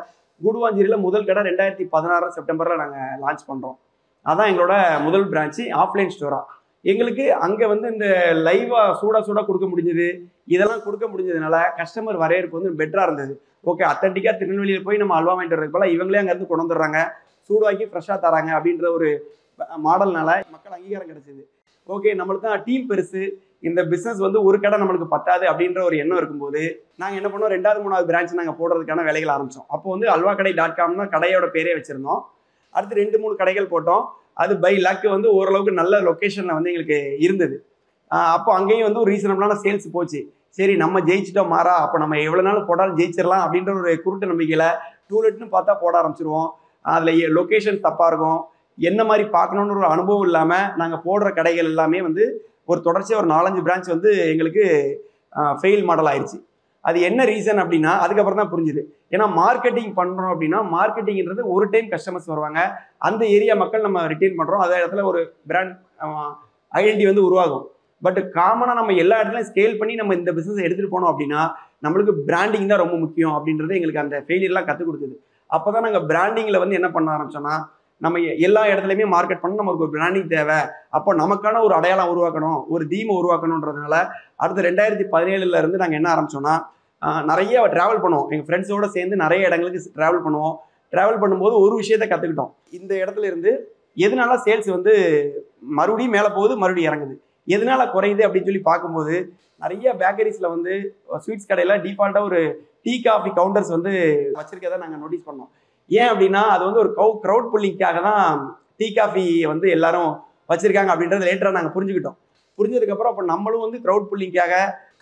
குடுவாஞ்சேரியில் முதல் கடை 2016 செப்டம்பரில் நாங்கள் லான்ச் பண்ணுறோம். அதான் எங்களோட முதல் பிரான்ச்சு ஆஃப்லைன் ஸ்டோராக. எங்களுக்கு அங்கே வந்து இந்த லைவாக சூடாக கொடுக்க முடிஞ்சது, இதெல்லாம் கொடுக்க முடிஞ்சதுனால கஸ்டமர் வரையறுப்பு வந்து பெட்டராக இருந்தது. ஓகே, அத்தன்டிக்காக திருநெல்வேலியில் போய் நம்ம அல்வா வாங்கிட்டு வரதுக்கு போல இவங்களே அங்கேருந்து கொண்டு வந்துடுறாங்க, சூடாக்கி ஃப்ரெஷ்ஷாக தராங்க அப்படின்ற ஒரு மாடல்னால மக்கள் அங்கீகாரம் கிடைச்சிது. ஓகே, நம்மளுக்கு தான் டீம் பெருசு, இந்த பிஸ்னஸ் வந்து ஒரு கடை நம்மளுக்கு பத்தாது அப்படின்ற ஒரு எண்ணம் இருக்கும்போது நாங்கள் என்ன பண்ணோம், 2வது 3வது பிரான்ச் நாங்கள் போடுறதுக்கான வேலைகள் ஆரம்பித்தோம். அப்போ வந்து halvakadai.com தான் கடையோட பேரே வச்சுருந்தோம். அடுத்து 2-3 கடைகள் போட்டோம். அது பை லக் வந்து ஓரளவுக்கு நல்ல லொக்கேஷனில் வந்து எங்களுக்கு இருந்தது. அப்போ அங்கேயும் வந்து ஒரு ரீசனபிளான சேல்ஸ் போச்சு. சரி நம்ம ஜெயிச்சிட்டோம் மாறா, அப்போ நம்ம எவ்வளோ நாள் போட்டாலும் ஜெயிச்சிடலாம் அப்படின்ற ஒரு குருட்டு நம்பிக்கையில் டூலெட்னு பார்த்தா போட ஆரம்பிச்சிருவோம். அதில் லொக்கேஷன் தப்பாக இருக்கும், என்ன மாதிரி பார்க்கணுன்னு ஒரு அனுபவம் இல்லாமல் நாங்கள் போடுற கடைகள் எல்லாமே வந்து ஒரு தொடர்ச்சியாக ஒரு 4-5 பிரான்ச் வந்து எங்களுக்கு ஃபெயில் மாடல் ஆயிடுச்சு. அது என்ன ரீசன் அப்படின்னா அதுக்கப்புறம் தான் புரிஞ்சுது. ஏன்னா மார்க்கெட்டிங் பண்ணுறோம் அப்படின்னா மார்க்கெட்டிங்கிறது ஒரு டைம் கஸ்டமர்ஸ் வருவாங்க, அந்த ஏரியா மக்கள் நம்ம ரிட்டைன் பண்ணுறோம், அதே இடத்துல ஒரு பிராண்ட் ஐடென்டி வந்து உருவாகும். பட் காமனாக நம்ம எல்லா இடத்துலையும் ஸ்கேல் பண்ணி நம்ம இந்த பிஸ்னஸ் எடுத்துகிட்டு போனோம் அப்படின்னா நம்மளுக்கு பிராண்டிங் தான் ரொம்ப முக்கியம் அப்படின்றது எங்களுக்கு அந்த ஃபெயிலியர்லாம் கற்றுக் கொடுக்குது. அப்போ தான் நாங்கள் பிராண்டிங்கில் வந்து என்ன பண்ண ஆரம்பிச்சோன்னா, நம்ம எல்லா இடத்துலையுமே மார்க்கெட் பண்ண நமக்கு ஒரு பிராண்டிங் தேவை. அப்போ நமக்கான ஒரு அடையாளம் உருவாக்கணும், ஒரு தீமை உருவாக்கணுன்றதுனால அடுத்த 2017 இருந்து நாங்கள் என்ன ஆரம்பிச்சோன்னா, நிறைய ட்ராவல் பண்ணுவோம். எங்கள் ஃப்ரெண்ட்ஸோடு சேர்ந்து நிறைய இடங்களுக்கு ட்ராவல் பண்ணுவோம். ட்ராவல் பண்ணும்போது ஒரு விஷயத்தை கற்றுக்கிட்டோம். இந்த இடத்துல இருந்து எதனால சேல்ஸ் வந்து மறுபடியும் மேலே போகுது, மறுபடியும் இறங்குது, எதனால குறையுது அப்படின்னு சொல்லி பார்க்கும்போது நிறைய பேக்கரிஸில் வந்து ஸ்வீட்ஸ் கடையில் டிஃபால்ட்டாக ஒரு டீ காஃபி கவுண்டர்ஸ் வந்து வச்சிருக்கதை நாங்கள் நோட்டீஸ் பண்ணோம். ஏன் அப்படின்னா அது வந்து ஒரு க்ரௌட் புல்லிங்காக தான் டீ காஃபி வந்து எல்லாரும் வச்சிருக்காங்க அப்படின்றத லேட்டராக நாங்கள் புரிஞ்சுக்கிட்டோம். புரிஞ்சதுக்கப்புறம் அப்போ நம்மளும் வந்து க்ரௌட் புல்லிங்காக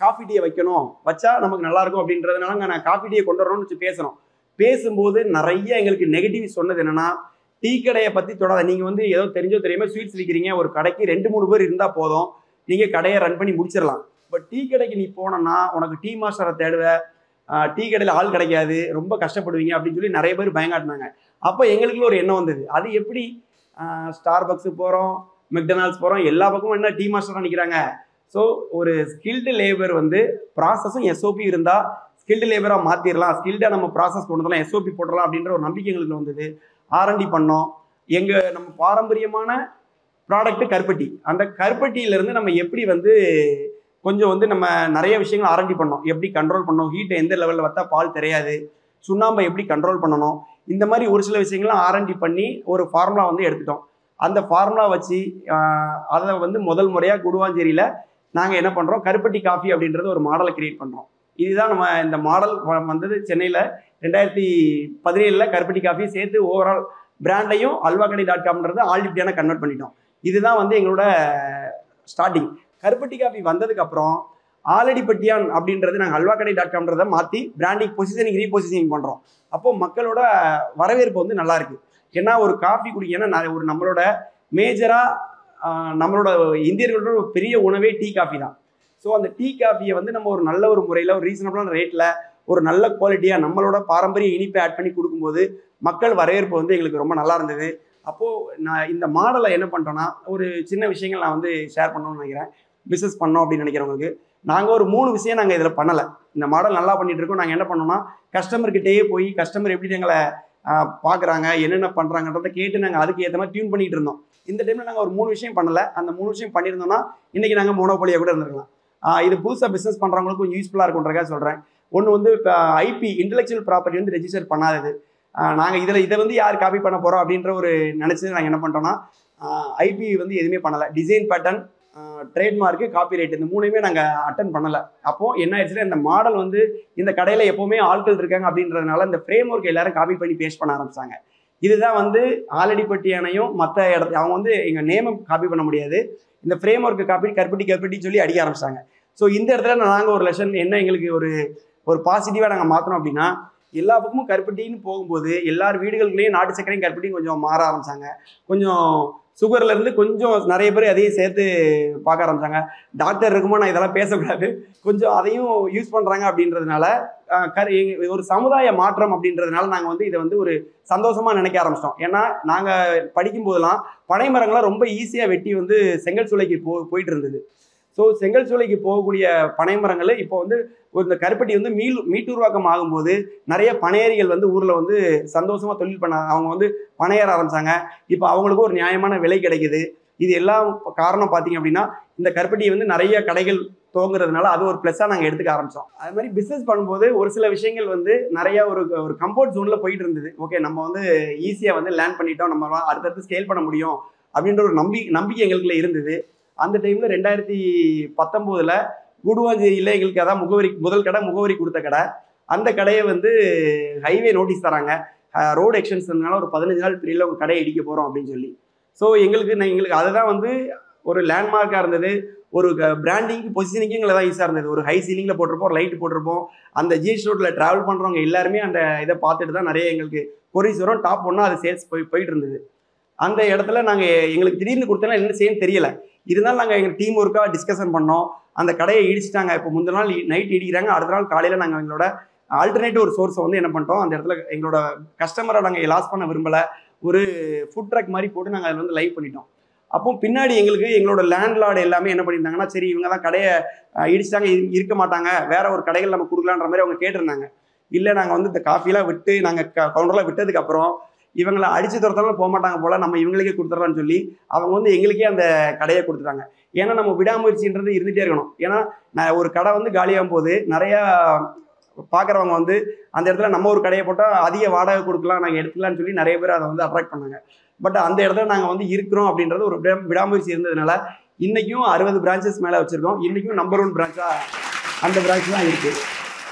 காஃபி டீயை வைக்கணும், வச்சா நமக்கு நல்லாயிருக்கும் அப்படின்றதுனால நான் காஃபி டீயை கொண்டு வரணும்னு வச்சு பேசணும். பேசும்போது நிறைய எங்களுக்கு நெகட்டிவ் சொன்னது என்னன்னா, டீ கடையை பற்றி தொடாத, நீங்கள் வந்து ஏதோ தெரிஞ்சோ தெரியாமல் ஸ்வீட்ஸ் விற்கிறீங்க, ஒரு கடைக்கு 2-3 பேர் இருந்தால் போதும், நீங்கள் கடையை ரன் பண்ணி முடிச்சிடலாம். பட் டீ கடைக்கு நீ போனோன்னா உனக்கு டீ மாஸ்டரை தேடுவ, டீ கடையில் ஆள் கிடைக்காது, ரொம்ப கஷ்டப்படுவீங்க அப்படின்னு சொல்லி நிறைய பேர் பயங்காட்டினாங்க. அப்போ எங்களுக்குள்ள ஒரு எண்ணம் வந்தது, அது எப்படி ஸ்டார்பக்ஸு போகிறோம், மெக்டொனால்ட்ஸ் போகிறோம், எல்லா பக்கமும் என்ன டீ மாஸ்டராக நிற்கிறாங்க. ஸோ ஒரு ஸ்கில்டு லேபர் வந்து ப்ராசஸும் எஸ்ஓபி இருந்தால் ஸ்கில்டு லேபராக மாற்றிடலாம், ஸ்கில்டாக நம்ம ப்ராசஸ் கொண்டு வரலாம், எஸ்ஓபி போட்டுடலாம் அப்படின்ற ஒரு நம்பிக்கை எங்களுக்கு வந்தது. R&D பண்ணோம். நம்ம பாரம்பரியமான ப்ராடக்ட் கருப்பட்டி, அந்த கருப்பட்டியிலேருந்து நம்ம எப்படி வந்து கொஞ்சம் வந்து நம்ம நிறைய விஷயங்கள் R&D பண்ணோம். எப்படி கண்ட்ரோல் பண்ணோம், ஹீட்டை எந்த லெவலில் வச்சா பால் தெரியாது, சுண்ணாம்பை எப்படி கண்ட்ரோல் பண்ணணும், இந்த மாதிரி ஒரு சில விஷயங்கள்லாம் R&D பண்ணி ஒரு ஃபார்முலா வந்து எடுத்துட்டோம். அந்த ஃபார்முலா வச்சு அதை வந்து முதல் முறையாக குடுவாஞ்சேரியில் நாங்கள் என்ன பண்ணுறோம், கருப்பட்டி காஃபி அப்படின்றது ஒரு மாடலை கிரியேட் பண்ணுறோம். இதுதான் நம்ம இந்த மாடல் வந்தது சென்னையில் 2017 கருப்பட்டி காஃபி சேர்த்து ஓவரால் பிராண்டையும் alvakadai.comன்றதை ஆல்டிப்டியான கன்வெர்ட் பண்ணிட்டோம். இதுதான் வந்து எங்களோட ஸ்டார்டிங். கருப்பட்டி காஃபி வந்ததுக்கப்புறம் ஆலடிப்பட்டியான் அப்படின்றது நாங்கள் alvakadai.comன்றதை மாற்றி பிராண்டிங் ரீபொசிஷனிங் பண்ணுறோம். அப்போது மக்களோட வரவேற்பு வந்து நல்லா இருக்குது. ஏன்னா ஒரு காஃபி ஏன்னா ஒரு நம்மளோட மேஜராக நம்மளோட இந்தியர்களோட ஒரு பெரிய உணவே டீ காஃபி தான். ஸோ அந்த டீ காஃபியை வந்து நம்ம ஒரு நல்ல ஒரு முறையில் ஒரு ரீசனபிளான ரேட்டில் ஒரு நல்ல குவாலிட்டியாக நம்மளோட பாரம்பரிய இனிப்பை ஆட் பண்ணி கொடுக்கும்போது மக்கள் வரவேற்பு வந்து எங்களுக்கு ரொம்ப நல்லா இருந்தது. அப்போது நான் இந்த மாடலை என்ன பண்ணிட்டோன்னா, ஒரு சின்ன விஷயங்கள் நான் வந்து ஷேர் பண்ணணும்னு நினைக்கிறேன். பிஸ்னஸ் பண்ணோம் அப்படின்னு நினைக்கிறவங்களுக்கு நாங்கள் ஒரு 3 விஷயம் நாங்கள் இதில் பண்ணலை. இந்த மாடல் நல்லா பண்ணிகிட்டு இருக்கோம். நாங்கள் என்ன பண்ணோம்னா, கஸ்டமர்கிட்டயே போய் கஸ்டமர் எப்படி எங்களை பார்க்குறாங்க, என்னென்ன பண்ணுறாங்கன்றதை கேட்டு நாங்கள் அதுக்கு ஏற்ற மாதிரி டியூன் பண்ணிகிட்டு இருந்தோம். இந்த டைமில் நாங்கள் ஒரு 3 விஷயம் பண்ணலை. அந்த 3 விஷயம் பண்ணியிருந்தோம்னா இன்றைக்கி நாங்கள் மோனோபோலியாக கூட இருந்திருக்கலாம். இது புதுசாக பிஸ்னஸ் பண்ணுறவங்களுக்கு கொஞ்சம் யூஸ்ஃபுல்லாக இருக்குன்றக்காக சொல்கிறேன். ஒன்று வந்து இப்போ IP இன்டெலெக்சுவல் ப்ராப்பர்ட்டி வந்து ரெஜிஸ்டர் பண்ணாதது. நாங்கள் இதை வந்து யார் காப்பி பண்ண போகிறோம் அப்படின்ற ஒரு நினச்சி நாங்கள் என்ன பண்ணிட்டோம்னா, IP வந்து எதுவுமே பண்ணலை. டிசைன் பேட்டர்ன், ட்ரேட்மார்க்கு, காப்பிரைட், இந்த 3மே நாங்கள் அட்டன் பண்ணலை. அப்போது என்ன ஆயிடுச்சுன்னா, இந்த மாடல் வந்து இந்த கடையில் எப்போவுமே ஆட்கள் இருக்காங்க அப்படின்றதுனால இந்த ஃப்ரேம் ஒர்க் எல்லாரும் காப்பி பண்ணி பேஸ்ட் பண்ண ஆரம்பிச்சாங்க. இதுதான் வந்து ஆலடிப்பட்டியானையும் மற்ற இடத்துல அவங்க வந்து எங்கள் நேமை காப்பி பண்ண முடியாது, இந்த ஃப்ரேம் ஒர்க்கு காப்பி கருப்பட்டி சொல்லி அடிக்க ஆரம்பிச்சாங்க. ஸோ இந்த இடத்துல நாங்கள் ஒரு லெசன் என்ன எங்களுக்கு ஒரு பாசிட்டிவாக நாங்கள் மாற்றணும் அப்படின்னா, எல்லா பக்கமும் கருப்பட்டின்னு போகும்போது எல்லார் வீடுகளுக்குள்ளேயும் நாட்டு சக்கரையும் கருப்பட்டியும் கொஞ்சம் மாற ஆரம்பிச்சாங்க. கொஞ்சம் சுகர்லேருந்து கொஞ்சம் நிறைய பேர் அதையும் சேர்த்து பார்க்க ஆரம்பிச்சாங்க. டாக்டர் இருக்குமோ நான் இதெல்லாம் பேசக்கூடாது, கொஞ்சம் அதையும் யூஸ் பண்ணுறாங்க அப்படின்றதுனால ஒரு சமுதாய மாற்றம் அப்படின்றதுனால நாங்கள் வந்து இதை வந்து ஒரு சந்தோஷமாக நினைக்க ஆரம்பிச்சிட்டோம். ஏன்னா நாங்கள் படிக்கும்போதெல்லாம் பனை மரங்கள்லாம் ரொம்ப ஈஸியாக வெட்டி வந்து செங்கல் சூளைக்கு போயிட்டு இருந்தது. ஸோ செங்கல் சூளைக்கு போகக்கூடிய பனை மரங்கள் இப்போ வந்து இந்த கருப்பட்டி வந்து மீட்டுருவாக்கம் ஆகும்போது நிறைய பனையேறிகள் வந்து ஊரில் வந்து சந்தோஷமாக தொழில் பண்ண அவங்க வந்து பனையேற ஆரம்பித்தாங்க. இப்போ அவங்களுக்கு ஒரு நியாயமான விலை கிடைக்குது. இது எல்லாம் காரணம் பார்த்தீங்க அப்படின்னா, இந்த கருப்பட்டியை வந்து நிறைய கடைகள் துவங்குறதுனால அது ஒரு ப்ளஸ்ஸாக நாங்கள் எடுத்துக்க ஆரம்பித்தோம். அது மாதிரி பிஸ்னஸ் பண்ணும்போது ஒரு சில விஷயங்கள் வந்து நிறைய ஒரு கம்ஃபர்ட் ஜோனில் போயிட்டு இருந்தது. ஓகே, நம்ம வந்து ஈஸியாக வந்து லேர்ன் பண்ணிட்டோம், நம்ம அடுத்தடுத்து ஸ்கேல் பண்ண முடியும் அப்படின்ற ஒரு நம்பிக்கை எங்களுக்குள்ள இருந்தது. அந்த டைமில் 2019 கூடுவாஞ்சேரியில் எங்களுக்கு அதான் முதல் கடை முகவரி கொடுத்த கடை. அந்த கடையை வந்து ஹைவே நோட்டீஸ் தராங்க, ரோடு எக்ஸ்டென்ஷன்னால ஒரு 15 நாள் பீரியடில் உங்கள் கடையை இடிக்க போகிறோம் அப்படின்னு சொல்லி. ஸோ எங்களுக்கு அதுதான் வந்து ஒரு லேண்ட்மார்க்காக இருந்தது. ஒரு பிராண்டிங்கு பொசிஷனிங்கு எங்களை தான் ஈஸியாக இருந்தது. ஒரு ஹை சீலிங்கில் போட்டிருப்போம், லைட் போட்டிருப்போம். அந்த ஜிஎஸ்டி ரோட்டில் ட்ராவல் பண்ணுறவங்க எல்லாருமே அந்த இதை பார்த்துட்டு தான் நிறைய எங்களுக்கு கொரிஸ் வரும். டாப் ஒன்றா அது சேல்ஸ் போயிட்டு இருந்தது. அந்த இடத்துல எங்களுக்கு திடீர்னு கொடுத்தோன்னா என்ன செய்யணும்னு தெரியலை. இருந்தாலும் நாங்கள் எங்கள் டீம் ஒர்க்காக டிஸ்கஷன் பண்ணோம். அந்த கடையை இடிச்சிட்டாங்க. இப்போ முந்தின நாள் நைட் இடிக்கிறாங்க, அடுத்த நாள் காலையில் நாங்கள் எங்களோட ஆல்டர்னேட்டிவ் ஒரு சோர்ஸை வந்து என்ன பண்ணிட்டோம், அந்த இடத்துல எங்களோட கஸ்டமரை நாங்கள் லாஸ் பண்ண விரும்பலை. ஒரு ஃபுட் ட்ரக் மாதிரி போட்டு நாங்கள் அதில் வந்து லைவ் பண்ணிட்டோம். அப்போ பின்னாடி எங்களோட லேண்ட்லார்டு எல்லாமே என்ன பண்ணியிருந்தாங்கன்னா, சரி இவங்க தான் கடையை இடிச்சிட்டாங்க, இருக்க மாட்டாங்க, வேற ஒரு கடைகள் நம்ம கொடுக்கலான்ற மாதிரி அவங்க கேட்டிருந்தாங்க. இல்லை நாங்கள் வந்து இந்த காஃபிலாம் விட்டு நாங்கள் கவுண்டர்லாம் விட்டதுக்கப்புறம் இவங்களை அடிச்சு துரத்தாலும் போக மாட்டாங்க போல, நம்ம இவங்களுக்கே கொடுத்துட்றான்னு சொல்லி அவங்க வந்து எங்களுக்கே அந்த கடையை கொடுத்துட்டாங்க. ஏன்னா நம்ம விடாமுயற்சின்றது இருந்துகிட்டே இருக்கணும். ஏன்னா நான் ஒரு கடை வந்து காலியாகும் போது நிறையா பார்க்குறவங்க வந்து அந்த இடத்துல நம்ம ஒரு கடையை போட்டால் அதிக வாடகை கொடுக்கலாம், நாங்கள் எடுத்துக்கலாம்னு சொல்லி நிறைய பேர் அதை வந்து அட்ராக்ட் பண்ணாங்க. பட் அந்த இடத்துல நாங்கள் வந்து இருக்கிறோம் அப்படின்றது ஒரு விடாமுயற்சி இருந்ததுனால இன்றைக்கும் 60 பிரான்ச்சஸ் மேலே வச்சுருக்கோம். இன்றைக்கும் நம்பர் 1 பிரான்ச்சாக அந்த பிரான்ச் தான் இருக்குது.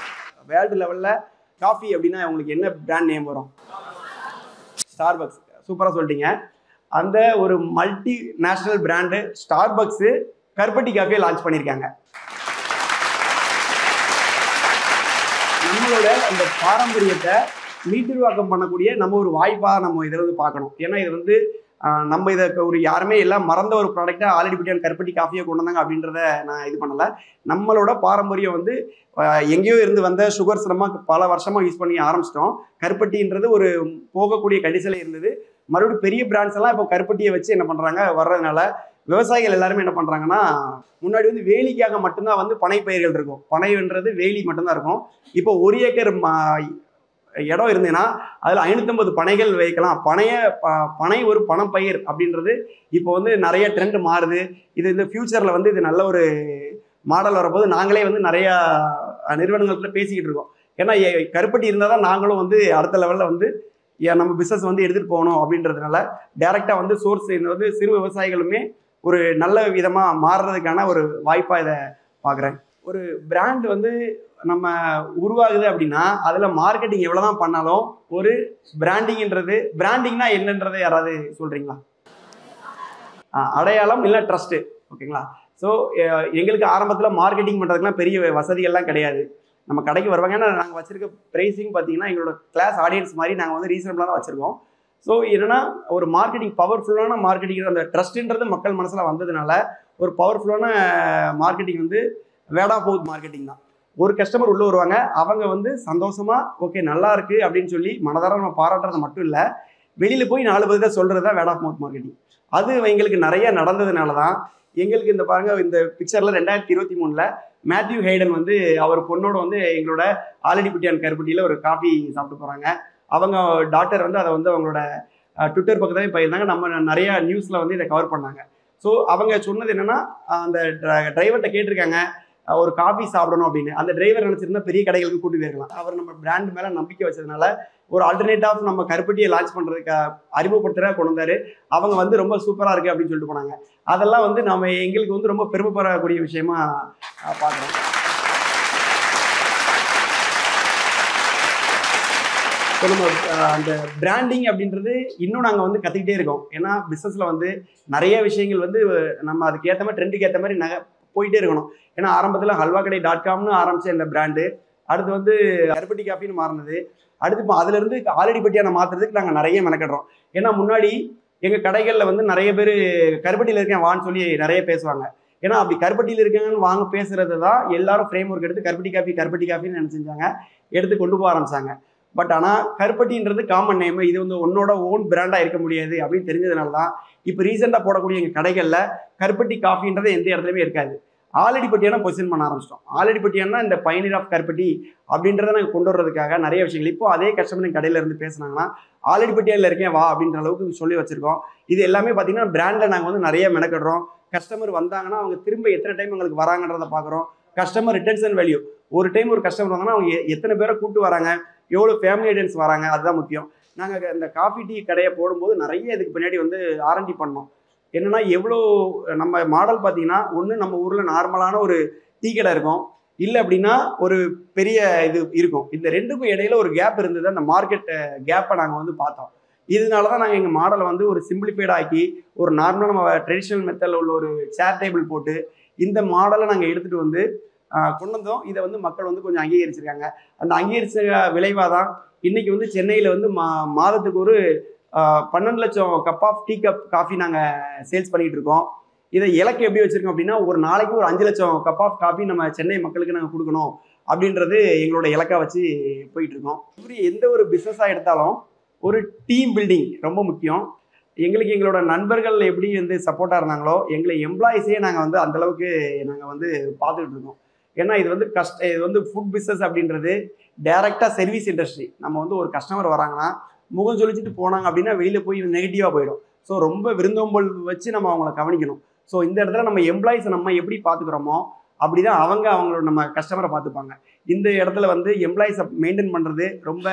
வேர்ல்டு லெவலில் காஃபி அப்படின்னா உங்களுக்கு என்ன பிராண்ட் நேம் வரும்? ஸ்டார்பக்ஸ். சூப்பராக சொல்லிட்டீங்க. அந்த ஒரு மல்டி நேஷனல் பிராண்டு ஸ்டார்பக்ஸு கருப்பட்டி காஃபியை லான்ச் பண்ணியிருக்காங்க. நம்மளோட அந்த பாரம்பரியத்தை மீட்டுருவாக்கம் பண்ணக்கூடிய நம்ம ஒரு வாய்ப்பாக நம்ம இதில் வந்து பார்க்கணும். ஏன்னா இது வந்து நம்ம இதை ஒரு யாருமே எல்லாம் மறந்த ஒரு ப்ராடக்டாக ஆலடிப்பட்டியான் கருப்பட்டி காஃபியை கொண்டு வந்தாங்க அப்படின்றத நான் இது பண்ணலை. நம்மளோட பாரம்பரியம் வந்து எங்கேயோ இருந்து வந்த சுகர்ஸ் நம்ம பல வருஷமாக யூஸ் பண்ணி ஆரம்பிச்சிட்டோம். கருப்பட்டின்றது ஒரு போகக்கூடிய கண்டிஷனில் இருந்தது. மறுபடியும் பெரிய பிராண்ட்ஸ் எல்லாம் இப்போ கருப்பட்டியை வச்சு என்ன பண்ணுறாங்க வர்றதுனால விவசாயிகள் எல்லாருமே என்ன பண்ணுறாங்கன்னா, முன்னாடி வந்து வேலிக்காக மட்டும்தான் வந்து பனை பயிர்கள் இருக்கும். பனைன்றது வேலி மட்டும்தான் இருக்கும். இப்போ 1 ஏக்கர் இடம் இருந்ததுன்னா அதில் 550 பனைகள் வைக்கலாம். பனை ஒரு பணப்பயிர் அப்படின்றது இப்போ வந்து நிறைய ட்ரெண்ட் மாறுது. இது இந்த ஃபியூச்சரில் வந்து இது நல்ல ஒரு மாடல் வரப்போது நாங்களே வந்து நிறையா நிறுவனங்கள்கிட்ட பேசிக்கிட்டு இருக்கோம். ஏன்னா கருப்பட்டி இருந்தால் தான் நாங்களும் வந்து அடுத்த லெவலில் வந்து நம்ம பிஸ்னஸ் வந்து எடுத்துகிட்டு போகணும் அப்படின்றதுனால டைரெக்டாக வந்து சோர்ஸ் இது வந்து சிறு விவசாயிகளுமே ஒரு நல்ல விதமாக மாறுறதுக்கான ஒரு வாய்ப்பாக இதை பார்க்குறேன். ஒரு பிராண்ட் வந்து நம்ம உருவாகுது அப்படின்னா அதில் மார்க்கெட்டிங் எவ்வளோ தான் பண்ணாலும் ஒரு பிராண்டிங்னா என்னன்றதை யாராவது சொல்கிறீங்களா? அடையாளம் இல்லை ட்ரஸ்ட்டு. ஓகேங்களா? ஸோ எங்களுக்கு ஆரம்பத்தில் மார்க்கெட்டிங் பண்ணுறதுக்குலாம் பெரிய வசதிகள்லாம் கிடையாது. நம்ம கடைக்கு வருவாங்க. ஏன்னா நாங்கள் வச்சுருக்க ப்ரைஸிங் பார்த்தீங்கன்னா எங்களோட கிளாஸ் ஆடியன்ஸ் மாதிரி நாங்கள் வந்து ரீசனபிளாக தான் வச்சுருக்கோம். ஸோ என்னென்னா ஒரு மார்க்கெட்டிங் பவர்ஃபுல்லான மார்க்கெட்டிங் அந்த ட்ரஸ்ட்டுன்றது மக்கள் மனசில் வந்ததுனால ஒரு பவர்ஃபுல்லான மார்க்கெட்டிங் வந்து வேர்ட் ஆஃப் மவுத் மார்க்கெட்டிங் தான். ஒரு கஸ்டமர் உள்ளே வருவாங்க, அவங்க வந்து சந்தோஷமாக ஓகே நல்லா இருக்குது அப்படின்னு சொல்லி மனதார நம்ம பாராட்டுறது மட்டும் இல்லை, வெளியில் போய் 4 பேர்கிட்ட சொல்கிறது தான் வேர்ட் ஆஃப் மவுத் மார்க்கெட்டிங். அது எங்களுக்கு நிறைய நடந்ததுனால தான் எங்களுக்கு இந்த பாருங்கள் இந்த பிக்சரில் 2023 மேத்யூ ஹைடன் வந்து அவர் பொண்ணோட வந்து எங்களோட ஆலடிப்பட்டியான் கருப்பட்டியில் ஒரு காஃபி சாப்பிட்டு போகிறாங்க. அவங்க டாக்டர் வந்து அதை வந்து அவங்களோட ட்விட்டர் பக்கத்துலேயே போயிருந்தாங்க. நம்ம நிறையா நியூஸில் வந்து இதை கவர் பண்ணாங்க. ஸோ அவங்க சொன்னது என்னென்னா, அந்த டிரைவர்கிட்ட கேட்டிருக்காங்க ஒரு காஃபி சாப்பிடணும் அப்படின்னு. அந்த டிரைவர் நினச்சிருந்தா பெரிய கடைகளுக்கு கூட்டி போயிருக்கலாம். அவர் நம்ம பிராண்ட் மேலே நம்பிக்கை வச்சதுனால ஒரு ஆல்டர்னேட்டிவ் நம்ம கருப்பட்டியை லான்ச் பண்ணுறதுக்கு அறிமுகப்படுத்துகிற கொண்டு வந்தார். அவங்க வந்து ரொம்ப சூப்பராக இருக்குது அப்படின்னு சொல்லிட்டு போனாங்க. அதெல்லாம் வந்து நம்ம எங்களுக்கு வந்து ரொம்ப பெருமைப்படக்கூடிய விஷயமா பார்க்குறோம். ஸோ நம்ம அந்த பிராண்டிங் அப்படின்றது இன்னும் நாங்கள் வந்து கற்றுக்கிட்டே இருக்கோம். ஏன்னா பிஸ்னஸில் வந்து நிறைய விஷயங்கள் வந்து நம்ம அதுக்கு ஏற்ற மாதிரி ட்ரெண்டுக்கு ஏற்ற மாதிரி போயிட்டே இருக்கணும். ஏன்னா ஆரம்பத்தில் halwakadai.comனு ஆரம்பித்த இந்த பிராண்டு அடுத்து வந்து கருப்பட்டி காஃபின்னு மாறினது. அடுத்து இப்போ அதிலிருந்து ஆலடிப்பட்டியான மாற்றுறதுக்கு நாங்கள் நிறைய மெனக்கிடுறோம். ஏன்னா முன்னாடி எங்கள் கடைகளில் வந்து நிறைய பேர் கருப்பட்டியில் இருக்கேன் வான்னு சொல்லி நிறைய பேசுவாங்க. ஏன்னா அப்படி கருப்பட்டியில் இருக்காங்கன்னு வாங்க பேசுகிறது தான் எல்லாரும் ஃப்ரேம் ஒர்க் எடுத்து கருப்பட்டி காஃபின்னு நினச்சிருந்தாங்க, எடுத்து கொண்டு போக ஆரம்பிச்சாங்க. பட் ஆனால் கருப்பட்டின்றது காமன் நேம், இது வந்து உன்னோட ஓன் பிராண்டாக இருக்க முடியாது அப்படின்னு தெரிஞ்சதுனால தான் இப்போ ரீசெண்டாக போடக்கூடிய எங்கள் கடைகளில் கருப்பட்டி காஃபின்றது எந்த இடத்துலையுமே இருக்காது. ஆலடிப்பட்டியான பொசிஷன் பண்ண ஆரம்பிச்சிட்டோம். ஆலடிப்பட்டியானா இந்த பைனியர் ஆஃப் கருப்பட்டி அப்படின்றத நாங்கள் கொண்டு வர்றதுக்காக நிறைய விஷயங்கள் இப்போ அதே கஸ்டமர் கடையில் இருந்து பேசுனாங்கன்னா ஆலடிப்பட்டியில் இருக்கேன் வா அப்படின்ற அளவுக்கு சொல்லி வச்சுருக்கோம். இது எல்லாமே பார்த்தீங்கன்னா பிராண்டில் நாங்கள் வந்து நிறைய மெனக்கிடுறோம். கஸ்டமர் வந்தாங்கன்னா அவங்க திரும்ப எத்தனை டைம் எங்களுக்கு வராங்கன்றதை பார்க்குறோம். கஸ்டமர் ரிட்டன்ஷன் வேல்யூ, ஒரு டைம் ஒரு கஸ்டமர் வந்தாங்கன்னா அவங்க எத்தனை பேரை கூப்பிட்டு வராங்க, எவ்வளோ ஃபேமிலி ஐடன்ஸ் வராங்க, அதுதான் முக்கியம். நாங்கள் இந்த காஃபி டீ கடையை போடும்போது நிறைய இதுக்கு பின்னாடி வந்து R&D பண்ணோம். என்னென்னா எவ்வளோ நம்ம மாடல் பார்த்தீங்கன்னா ஒன்று நம்ம ஊரில் நார்மலான ஒரு டீ கடை இருக்கும், இல்லை அப்படின்னா ஒரு பெரிய இது இருக்கும். இந்த ரெண்டுக்கும் இடையில ஒரு கேப் இருந்தது. அந்த மார்க்கெட் கேப்பை நாங்கள் வந்து பார்த்தோம். இதனால தான் நாங்கள் எங்கள் மாடலை வந்து ஒரு சிம்பிளிஃபைட் ஆக்கி ஒரு நார்மலாக நம்ம ட்ரெடிஷ்னல் மெத்தடில் உள்ள ஒரு சேர் டேபிள் போட்டு இந்த மாடலை நாங்கள் எடுத்துகிட்டு வந்து கொண்டு வந்தோம். இதை வந்து மக்கள் வந்து கொஞ்சம் அங்கீகரிச்சிருக்காங்க. அந்த அங்கீகரிச்ச விளைவாக தான் இன்றைக்கி வந்து சென்னையில் வந்து மாதத்துக்கு ஒரு 12 லட்சம் cup of tea cup coffee நாங்கள் சேல்ஸ் பண்ணிகிட்டு இருக்கோம். இதை இலக்கு எப்படி வச்சுருக்கோம் அப்படின்னா ஒரு நாளைக்கு ஒரு 5 லட்சம் கப் ஆஃப் காஃபி நம்ம சென்னை மக்களுக்கு நாங்கள் கொடுக்கணும் அப்படின்றது எங்களோட இலக்காக வச்சு போயிட்டுருக்கோம். இப்படி எந்த ஒரு பிஸ்னஸாக எடுத்தாலும் ஒரு டீம் பில்டிங் ரொம்ப முக்கியம். எங்களுக்கு எங்களோட நண்பர்கள் எப்படி வந்து சப்போர்ட்டாக இருந்தாங்களோ எங்களை எம்ப்ளாயிஸே நாங்கள் வந்து அந்தளவுக்கு நாங்கள் வந்து பார்த்துக்கிட்டு இருக்கோம். ஏன்னா இது வந்து இது வந்து ஃபுட் பிஸ்னஸ் அப்படின்றது டைரெக்டாக சர்வீஸ் இண்டஸ்ட்ரி. நம்ம வந்து ஒரு கஸ்டமர் வராங்கன்னா முகம் சொல்லிச்சுட்டு போனாங்க அப்படின்னா வெளியில் போய் நெகட்டிவாக போயிடும். ஸோ ரொம்ப விருந்தோம்பல் வச்சு நம்ம அவங்கள கவனிக்கணும். ஸோ இந்த இடத்துல நம்ம எம்ப்ளாயிஸை நம்ம எப்படி பார்த்துக்கிறோமோ அப்படி தான் அவங்களோட நம்ம கஸ்டமரை பார்த்துப்பாங்க. இந்த இடத்துல வந்து எம்ப்ளாயிஸை மெயின்டைன் பண்ணுறது ரொம்ப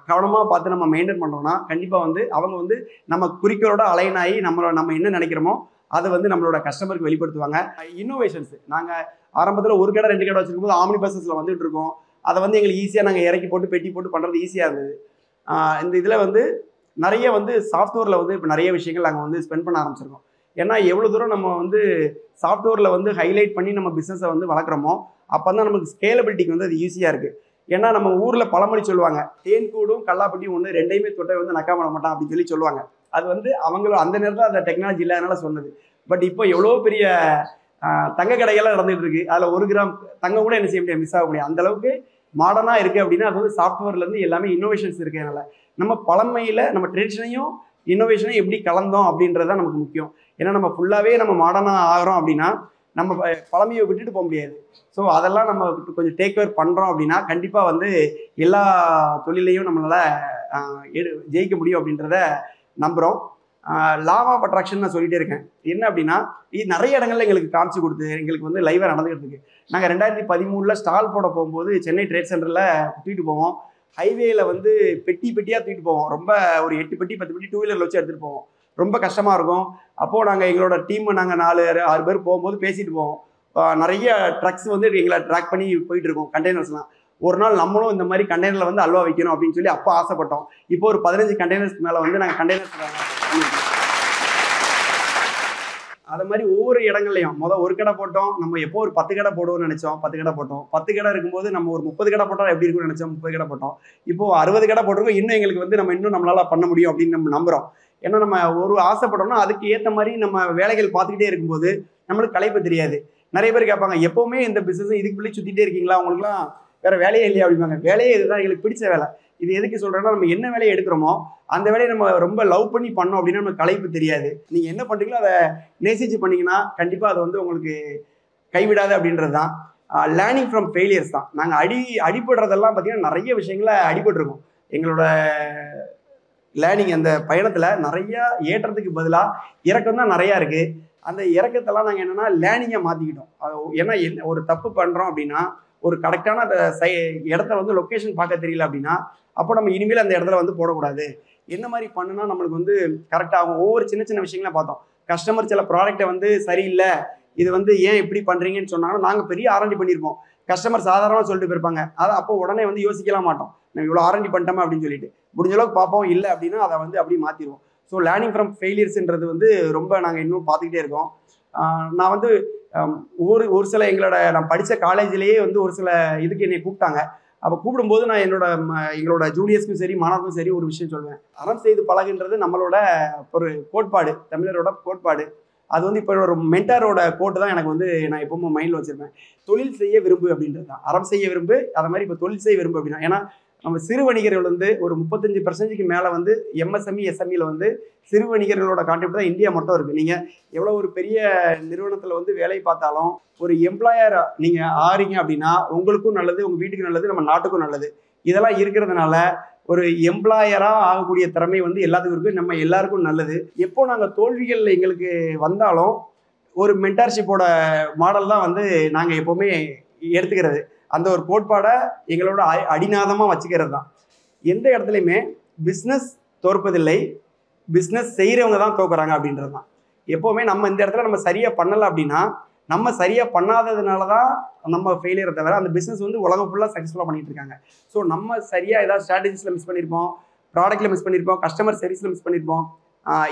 கவனமாக பார்த்து நம்ம மெயின்டைன் பண்ணோம்னா கண்டிப்பாக வந்து அவங்க வந்து நம்ம குறிக்கோளோட அலைன் ஆகி நம்ம என்ன நினைக்கிறோமோ அதை வந்து நம்மளோட கஸ்டமருக்கு வெளிப்படுத்துவாங்க. இன்னோவேஷன்ஸ் நாங்கள் ஆரம்பத்தில் ஒரு கடை 2 கடை வச்சிருக்கும் போது ஆம்னி பஸ்ஸஸில் வந்துட்டு இருக்கோம். அதை வந்து எங்களுக்கு ஈஸியாக நாங்கள் இறக்கி போட்டு பெட்டி போட்டு பண்ணுறது ஈஸியாக இருந்தது. இந்த இதில் வந்து நிறைய வந்து சாஃப்ட்வேரில் வந்து இப்போ நிறைய விஷயங்கள் நாங்கள் வந்து ஸ்பெண்ட் பண்ண ஆரம்பிச்சிருக்கோம். ஏன்னா எவ்வளோ தூரம் நம்ம வந்து சாஃப்ட்வேரில் வந்து ஹைலைட் பண்ணி நம்ம பிஸ்னஸை வந்து வளர்க்குறோமோ அப்போ தான் நமக்கு ஸ்கேலபிலிட்டிக்கு வந்து அது ஈஸியாக இருக்குது. ஏன்னா நம்ம ஊரில் பழமொழி சொல்லுவாங்க, தேன் கூடும் கல்லாப்பட்டியும் ஒன்று, ரெண்டையுமே தொட்டை வந்து நக்கா பண்ண மாட்டான் அப்படின்னு சொல்லுவாங்க. அது வந்து அவங்களும் அந்த நேரத்தில் அந்த டெக்னாலஜி இல்லாதனால சொன்னது. பட் இப்போ எவ்வளோ பெரிய தங்க கடைகள்லாம் நடந்துகிட்டு இருக்கு. அதில் 1 கிராம் தங்கம் கூட என்ன செய்ய முடியாது, மிஸ் ஆக முடியாது. அந்தளவுக்கு மாடர்னாக இருக்குது அப்படின்னா அது வந்து சாஃப்ட்வேர்லேருந்து எல்லாமே இன்னோவேஷன்ஸ் இருக்கிறதுனால நம்ம பழமையில் நம்ம ட்ரெடிஷனையும் இன்னோவேஷனையும் எப்படி கலந்தோம் அப்படின்றது தான் நமக்கு முக்கியம். ஏன்னா நம்ம ஃபுல்லாகவே நம்ம மாடர்னாக ஆகிறோம் அப்படின்னா நம்ம பழமையை விட்டுட்டு போக முடியாது. ஸோ அதெல்லாம் நம்ம கொஞ்சம் டேக் கேர் பண்ணுறோம் அப்படின்னா கண்டிப்பாக வந்து எல்லா தொழிலையும் நம்மளால் ஜெயிக்க முடியும் அப்படின்றத நம்புகிறோம். லா ஆஃப் அட்ராக்ஷன் நான் சொல்லிகிட்டே இருக்கேன். என்ன அப்படின்னா இது நிறைய இடங்கள்ல எங்களுக்கு காமிச்சு கொடுத்து எங்களுக்கு வந்து லைவாக நடந்துகிட்டு இருக்கு. நாங்கள் 2013 ஸ்டால் போட போகும்போது சென்னை ட்ரேட் சென்டரில் தூக்கிட்டு போவோம். ஹைவேல வந்து பெட்டியாக தூக்கிட்டு போவோம். ரொம்ப ஒரு 8 பெட்டி 10 பெட்டி 2 வீலரில் வச்சு எடுத்துகிட்டு போவோம். ரொம்ப கஷ்டமாக இருக்கும். அப்போது நாங்கள் எங்களோட டீம் நாங்கள் 4-6 பேர் போகும்போது பேசிட்டு போவோம். நிறைய ட்ரக்ஸ் வந்து எங்களை ட்ராக் பண்ணி போயிட்டு இருக்கோம் கண்டெய்னர்ஸ்லாம். ஒரு நாள் நம்மளும் இந்த மாதிரி கண்டெய்னரில் வந்து அல்வா வைக்கணும் அப்படின்னு சொல்லி அப்போ ஆசைப்பட்டோம். இப்போ ஒரு 15 கண்டெய்னர்ஸ் மேலே வந்து நாங்கள் கண்டெய்னர்ஸ் அது மாதிரி ஒவ்வொரு இடங்கள்லையும் ஒரு கடை போட்டோம். நம்ம எப்போ ஒரு 10 கடை போடுவோம்னு நினைச்சோம், 10 கடை போட்டோம். 10 கடை இருக்கும்போது நம்ம ஒரு 30 கடை போட்டால் எப்படி இருக்கும்னு நினைச்சோம், 30 கடை போட்டோம். இப்போ 60 கடை போட்டிருக்கோம். இன்னும் எங்களுக்கு வந்து இன்னும் நம்மளால பண்ண முடியும் அப்படின்னு நம்ம நம்புறோம். ஏன்னா நம்ம ஒரு ஆசைப்பட்டோம்னா அதுக்கு ஏற்ற மாதிரி நம்ம வேலைகள் பார்த்துக்கிட்டே இருக்கும்போது நம்மளுக்கு களைப்பு தெரியாது. நிறைய பேர் கேட்பாங்க, எப்பவுமே இந்த பிசினஸ் இதுக்குள்ளே சுத்திட்டே இருக்கீங்களா, உங்களுக்குலாம் வேற வேலையே இல்லையா அப்படிம்பாங்க. வேலையே இதுதான், எங்களுக்கு பிடிச்ச வேலை. இது எதுக்கு சொல்றேன்னா நம்ம என்ன வேலையை எடுக்கிறோமோ அந்த வேலையை நம்ம ரொம்ப லவ் பண்ணி பண்ணோம் அப்படின்னா நமக்கு களைப்பு தெரியாது. நீங்க என்ன பண்றீங்களோ அதை நேசிச்சு பண்ணீங்கன்னா கண்டிப்பா அது வந்து உங்களுக்கு கைவிடாது அப்படின்றது தான். லேர்னிங் ஃப்ரம் ஃபெயிலியர்ஸ் தான். நாங்கள் அடிபடுறதெல்லாம் பார்த்தீங்கன்னா நிறைய விஷயங்களை அடிபட்டுருக்கோம். எங்களோட லேர்னிங் அந்த பயணத்தில் நிறைய ஏற்றத்துக்கு பதிலாக இறக்கம் தான் நிறையா இருக்குது. அந்த இறக்கத்தெல்லாம் நாங்கள் என்னென்னா லேர்னிங்காக மாற்றிக்கிட்டோம். ஏன்னா ஒரு தப்பு பண்ணுறோம் அப்படின்னா ஒரு கரெக்டான இடத்த வந்து லொக்கேஷன் பார்க்க தெரியல அப்படின்னா அப்போ நம்ம இனிமேல் அந்த இடத்துல வந்து போடக்கூடாது. என்ன மாதிரி பண்ணுனா நம்மளுக்கு வந்து கரெக்டாகும். ஒவ்வொரு சின்ன சின்ன விஷயங்களாம் பார்த்தோம். கஸ்டமர் சில ப்ராடக்டை வந்து சரியில்லை, இது வந்து ஏன் இப்படி பண்ணுறீங்கன்னு சொன்னாங்கன்னா நாங்கள் பெரிய ஆர்என்டி பண்ணியிருப்போம். கஸ்டமர் சாதாரணமாக சொல்லிட்டு போயிருப்பாங்க. அதை அப்போ உடனே வந்து யோசிக்கலாம் மாட்டோம், நம்ம இவ்வளோ ஆர்என்டி பண்ணிட்டோமா அப்படின்னு சொல்லிட்டு முடிஞ்ச அளவுக்கு பார்ப்போம். இல்லை அப்படின்னா அதை வந்து அப்படியே மாற்றிடுவோம். ஸோ லேர்னிங் ஃப்ரம் ஃபெயிலியர்ஸ்ன்றது வந்து ரொம்ப நாங்கள் இன்னும் பார்த்துக்கிட்டே இருக்கோம். நான் வந்து ஒரு சில நான் படித்த காலேஜ்லேயே வந்து ஒரு சில இதுக்கு என்னை கூப்பிட்டாங்க. அப்போ கூப்பிடும்போது நான் எங்களோட ஜூனியர்ஸ்க்கும் சரி மாணவர்களுக்கும் சரி ஒரு விஷயம் சொல்லுவேன். அறம் செய்து பழகுன்றது நம்மளோட ஒரு கோட்பாடு, தமிழரோட கோட்பாடு. அது வந்து இப்போ ஒரு மென்டாரோட கோட்டு தான் எனக்கு வந்து நான் எப்பவுமே மைண்டில் வச்சுருப்பேன். தொழில் செய்ய விரும்பு அப்படின்றது தான். அறம் செய்ய விரும்பு, அதை மாதிரி இப்போ தொழில் செய்ய விரும்பு அப்படின்னா, ஏன்னா நம்ம சிறு வணிகர்கள் வந்து ஒரு 35% மேலே வந்து எம்எஸ்எம்இ எஸ்எம்இல வந்து சிறு வணிகர்களோட கான்ட்ரிபியூட் தான் இந்தியா மட்டும் இருக்குது. நீங்கள் எவ்வளோ ஒரு பெரிய நிறுவனத்தில் வந்து வேலை பார்த்தாலும் ஒரு எம்ப்ளாயர் நீங்கள் ஆறீங்க அப்படின்னா உங்களுக்கும் நல்லது, உங்கள் வீட்டுக்கு நல்லது, நம்ம நாட்டுக்கும் நல்லது. இதெல்லாம் இருக்கிறதுனால ஒரு எம்ப்ளாயராக ஆகக்கூடிய திறமை வந்து எல்லாத்துக்கும் இருக்குது, நம்ம எல்லாருக்கும் நல்லது. எப்போ நாங்கள் தோல்விகள் எங்களுக்கு வந்தாலும் ஒரு மென்டார்ஷிப்போட மாடல் தான் வந்து நாங்கள் எப்போவுமே எடுத்துக்கிறது. அந்த ஒரு கோட்பாடை எங்களோட அடிநாதமாக வச்சுக்கிறது தான். எந்த இடத்துலையுமே பிஸ்னஸ் தோற்பதில்லை, பிஸ்னஸ் செய்கிறவங்க தான் தோக்குறாங்க அப்படின்றது தான். எப்போவுமே நம்ம இந்த இடத்துல நம்ம சரியாக பண்ணலை அப்படின்னா நம்ம சரியாக பண்ணாததுனால தான் நம்ம ஃபெயிலியரை தவிர அந்த பிஸ்னஸ் வந்து உலகம் ஃபுல்லாக சக்ஸஸ்ஃபுல்லாக பண்ணிட்டு இருக்காங்க. ஸோ நம்ம சரியாக ஏதாவது ஸ்ட்ராட்டஜிஸில் மிஸ் பண்ணியிருப்போம், ப்ராடக்ட்டில் மிஸ் பண்ணியிருப்போம், கஸ்டமர் சர்வீஸில் மிஸ் பண்ணியிருப்போம்.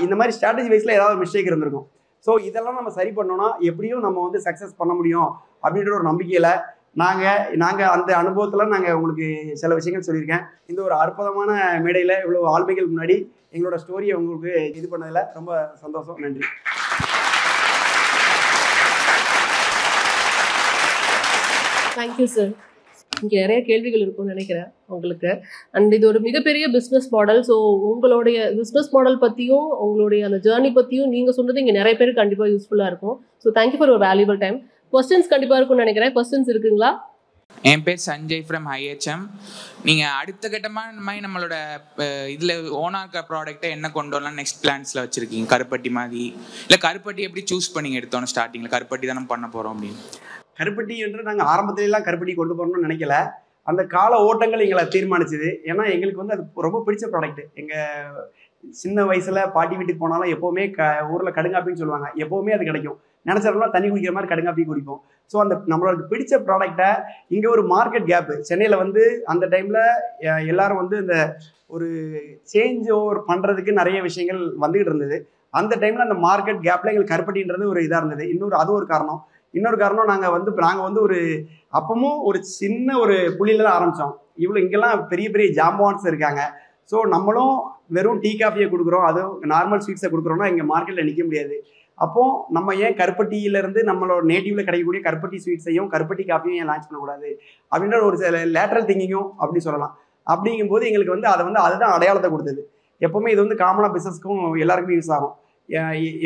இந்த மாதிரி ஸ்ட்ராட்டஜி வைஸில் ஏதாவது ஒரு மிஸ்டேக் இருந்திருக்கும். ஸோ இதெல்லாம் நம்ம சரி பண்ணோன்னா எப்படியும் நம்ம வந்து சக்ஸஸ் பண்ண முடியும் அப்படின்ற ஒரு நம்பிக்கையில் நாங்கள் அந்த அனுபவத்தில் நாங்கள் உங்களுக்கு சில விஷயங்கள் சொல்லியிருக்கேன். இந்த ஒரு அற்புதமான மேடையில் இவ்வளோ ஆளுமைகள் முன்னாடி எங்களோட ஸ்டோரியை உங்களுக்கு இது பண்ணதில் ரொம்ப சந்தோஷம். நன்றி. Thank you, sir. இங்கே நிறைய கேள்விகள் இருக்கும்னு நினைக்கிறேன் உங்களுக்கு. அண்ட் இது ஒரு மிகப்பெரிய பிஸ்னஸ் மாடல். ஸோ உங்களுடைய பிஸ்னஸ் மாடல் பற்றியும் உங்களுடைய அந்த ஜேர்னி பற்றியும் நீங்கள் சொன்னது இங்கே நிறைய பேருக்கு கண்டிப்பாக யூஸ்ஃபுல்லாக இருக்கும். ஸோ தேங்க்யூ ஃபார் ஒரு வேல்யூபிள் டைம். கொஸ்டின்ஸ் கண்டிப்பாக இருக்கும்னு நினைக்கிறேன். கொஸ்டின்ஸ் இருக்குங்களா? என் பேர் சஞ்சய் ஃப்ரம் IHM. நீங்கள் அடுத்த கட்டமாக இந்த மாதிரி நம்மளோட இதில் ஓனாக ப்ராடக்டை என்ன கொண்டு வரலாம் நெக்ஸ்ட் பிளான்ஸில் வச்சுருக்கீங்க? கருப்பட்டி மாதிரி இல்லை கருப்பட்டி எப்படி சூஸ் பண்ணிங்க எடுத்தோன்னு ஸ்டார்டிங்கில் கருப்பட்டி தானே பண்ண போகிறோம் அப்படின்னு? கருப்பட்டி என்று நாங்கள் ஆரம்பத்திலலாம் கருப்பட்டி கொண்டு போகணும்னு நினைக்கல. அந்த கால ஓட்டங்கள் எங்களை தீர்மானிச்சுது. ஏன்னா எங்களுக்கு வந்து அது ரொம்ப பிடிச்ச ப்ராடக்ட். எங்கள் சின்ன வயசில் பாட்டி வீட்டுக்கு போனாலும் எப்போவுமே ஊரில் கடுங்காப்பின்னு சொல்லுவாங்க, எப்போவுமே அது கிடைக்கும். நினச்சவங்களாம் தண்ணி குடிக்கிற மாதிரி கடுங்காப்பி குடிப்போம். ஸோ அந்த நம்மளோட பிடிச்ச ப்ராடக்டை இங்கே ஒரு மார்க்கெட் கேப்பு சென்னையில் வந்து அந்த டைமில் எல்லாரும் வந்து இந்த ஒரு சேஞ்ச் ஓவர் பண்ணுறதுக்கு நிறைய விஷயங்கள் வந்துகிட்டு இருந்தது. அந்த டைமில் அந்த மார்க்கெட் கேப்பில் எங்களுக்கு கருப்பட்டின்றது ஒரு இதாக இருந்தது. அது ஒரு காரணம். இன்னொரு காரணம் நாங்கள் வந்து ஒரு அப்பவும் ஒரு சின்ன ஒரு புள்ளியில தான் ஆரம்பித்தோம். இங்கெல்லாம் பெரிய பெரிய ஜாம்பான்ஸ் இருக்காங்க. ஸோ நம்மளும் வெறும் டீ காஃபியை கொடுக்குறோம், அதுவும் நார்மல் ஸ்வீட்ஸை கொடுக்குறோம்னா இங்கே மார்க்கெட்டில் நிற்க முடியாது. அப்போது நம்ம ஏன் கருப்பட்டியிலேருந்து நம்மளோட நேட்டிவில் கிடைக்கக்கூடிய கருப்பட்டி ஸ்வீட்ஸையும் கருப்பட்டி காஃபியும் ஏன் லான்ச் பண்ணக்கூடாது அப்படின்ற ஒரு சில லேட்ரல் திங்கிங்கும் அப்படி சொல்லலாம். அப்படிங்கும்போது எங்களுக்கு வந்து அதுதான் அடையாளத்தை கொடுத்தது. எப்போவுமே இது வந்து காமனாக பிஸ்னஸ்க்கும் எல்லாருக்குமே யூஸ் ஆகும்.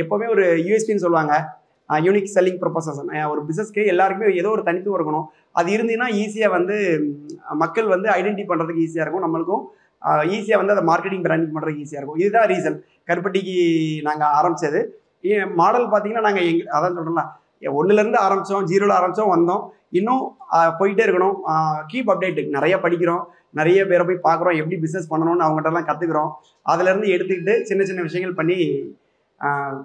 எப்போவுமே ஒரு யூஎஸ்பின்னு சொல்லுவாங்க, யூனிக் செல்லிங் ப்ரொபோசன். ஒரு பிஸ்னஸ்க்கு எல்லாருக்குமே ஏதோ ஒரு தனித்துவம் இருக்கணும். அது இருந்ததுன்னா ஈஸியாக வந்து மக்கள் வந்து ஐடென்டிஃபை பண்ணுறதுக்கு ஈஸியாக இருக்கும், நம்மளுக்கும் ஈஸியாக வந்து அதை மார்க்கெட்டிங் பிராண்டிங் பண்ணுறதுக்கு ஈஸியாக இருக்கும். இதுதான் ரீசன் கருப்பட்டிக்கு நாங்கள் ஆரம்பித்தது. மாடல் பார்த்தீங்கன்னா நாங்கள் அதான் சொல்கிறோம்ல, 1லேருந்து ஆரம்பித்தோம், 0ல் ஆரம்பித்தோம், வந்தோம். இன்னும் போயிட்டே இருக்கணும். Keep update. நிறைய படிக்கிறோம், நிறைய பேரை போய் பார்க்குறோம், எப்படி பிஸ்னஸ் பண்ணணும்னு அவங்ககிட்டலாம் கற்றுக்குறோம். அதிலேருந்து எடுத்துக்கிட்டு சின்ன சின்ன விஷயங்கள் பண்ணி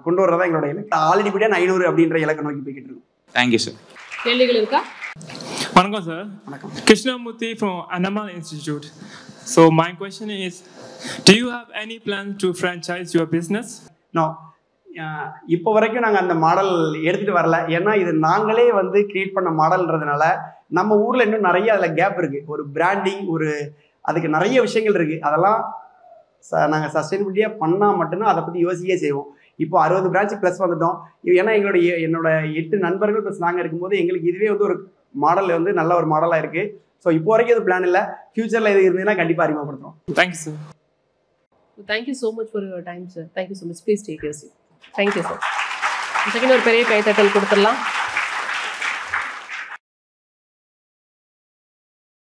கொண்டு வர்றதா எங்களோட இலக்கு. ஆல்ரெடி கூட 500 அப்படின்ற இலக்கை நோக்கி போய்கிட்டு இருக்கோம். Thank you sir. கேள்விகள் இருக்கா? வணக்கம் சார். வணக்கம். Krishnamurthy from Annamal Institute. So my question is, do you have any plan to franchise your business? No. இப்போ வரைக்கும் நாங்கள் அந்த மாடல் எடுத்துகிட்டு வரல. ஏன்னா இது நாங்களே வந்து கிரியேட் பண்ண மாடல்ன்றதுனால நம்ம ஊரில் இன்னும் நிறைய அதில் கேப் இருக்குது. ஒரு பிராண்டிங், அதுக்கு நிறைய விஷயங்கள் இருக்குது. அதெல்லாம் நாங்கள் சஸ்டைனபிலிட்டியாக பண்ணால் மட்டும்தான் அதை பற்றி யோசிக்கவே செய்வோம். இப்போ 60 பிரான்ச்சு ப்ளஸ் வந்துட்டோம். ஏன்னா என்னோட 8 நண்பர்கள் ப்ளஸ் நாங்கள் இருக்கும்போது எங்களுக்கு இதுவே வந்து ஒரு மாடல் வந்து நல்ல ஒரு மாடலாக இருக்குது. ஸோ இப்போ வரைக்கும் அது பிளான் இல்லை. ஃபியூச்சரில் இது இருந்ததுன்னா கண்டிப்பாக அறிமுகப்படுத்துகிறோம். Thank you, sir. Thank you so much for your time, sir. Thank you so much. Please take your seat. Thank you, sir. Second ஒரு பெரிய கைத்தட்டல் கொடுத்துடலாம்.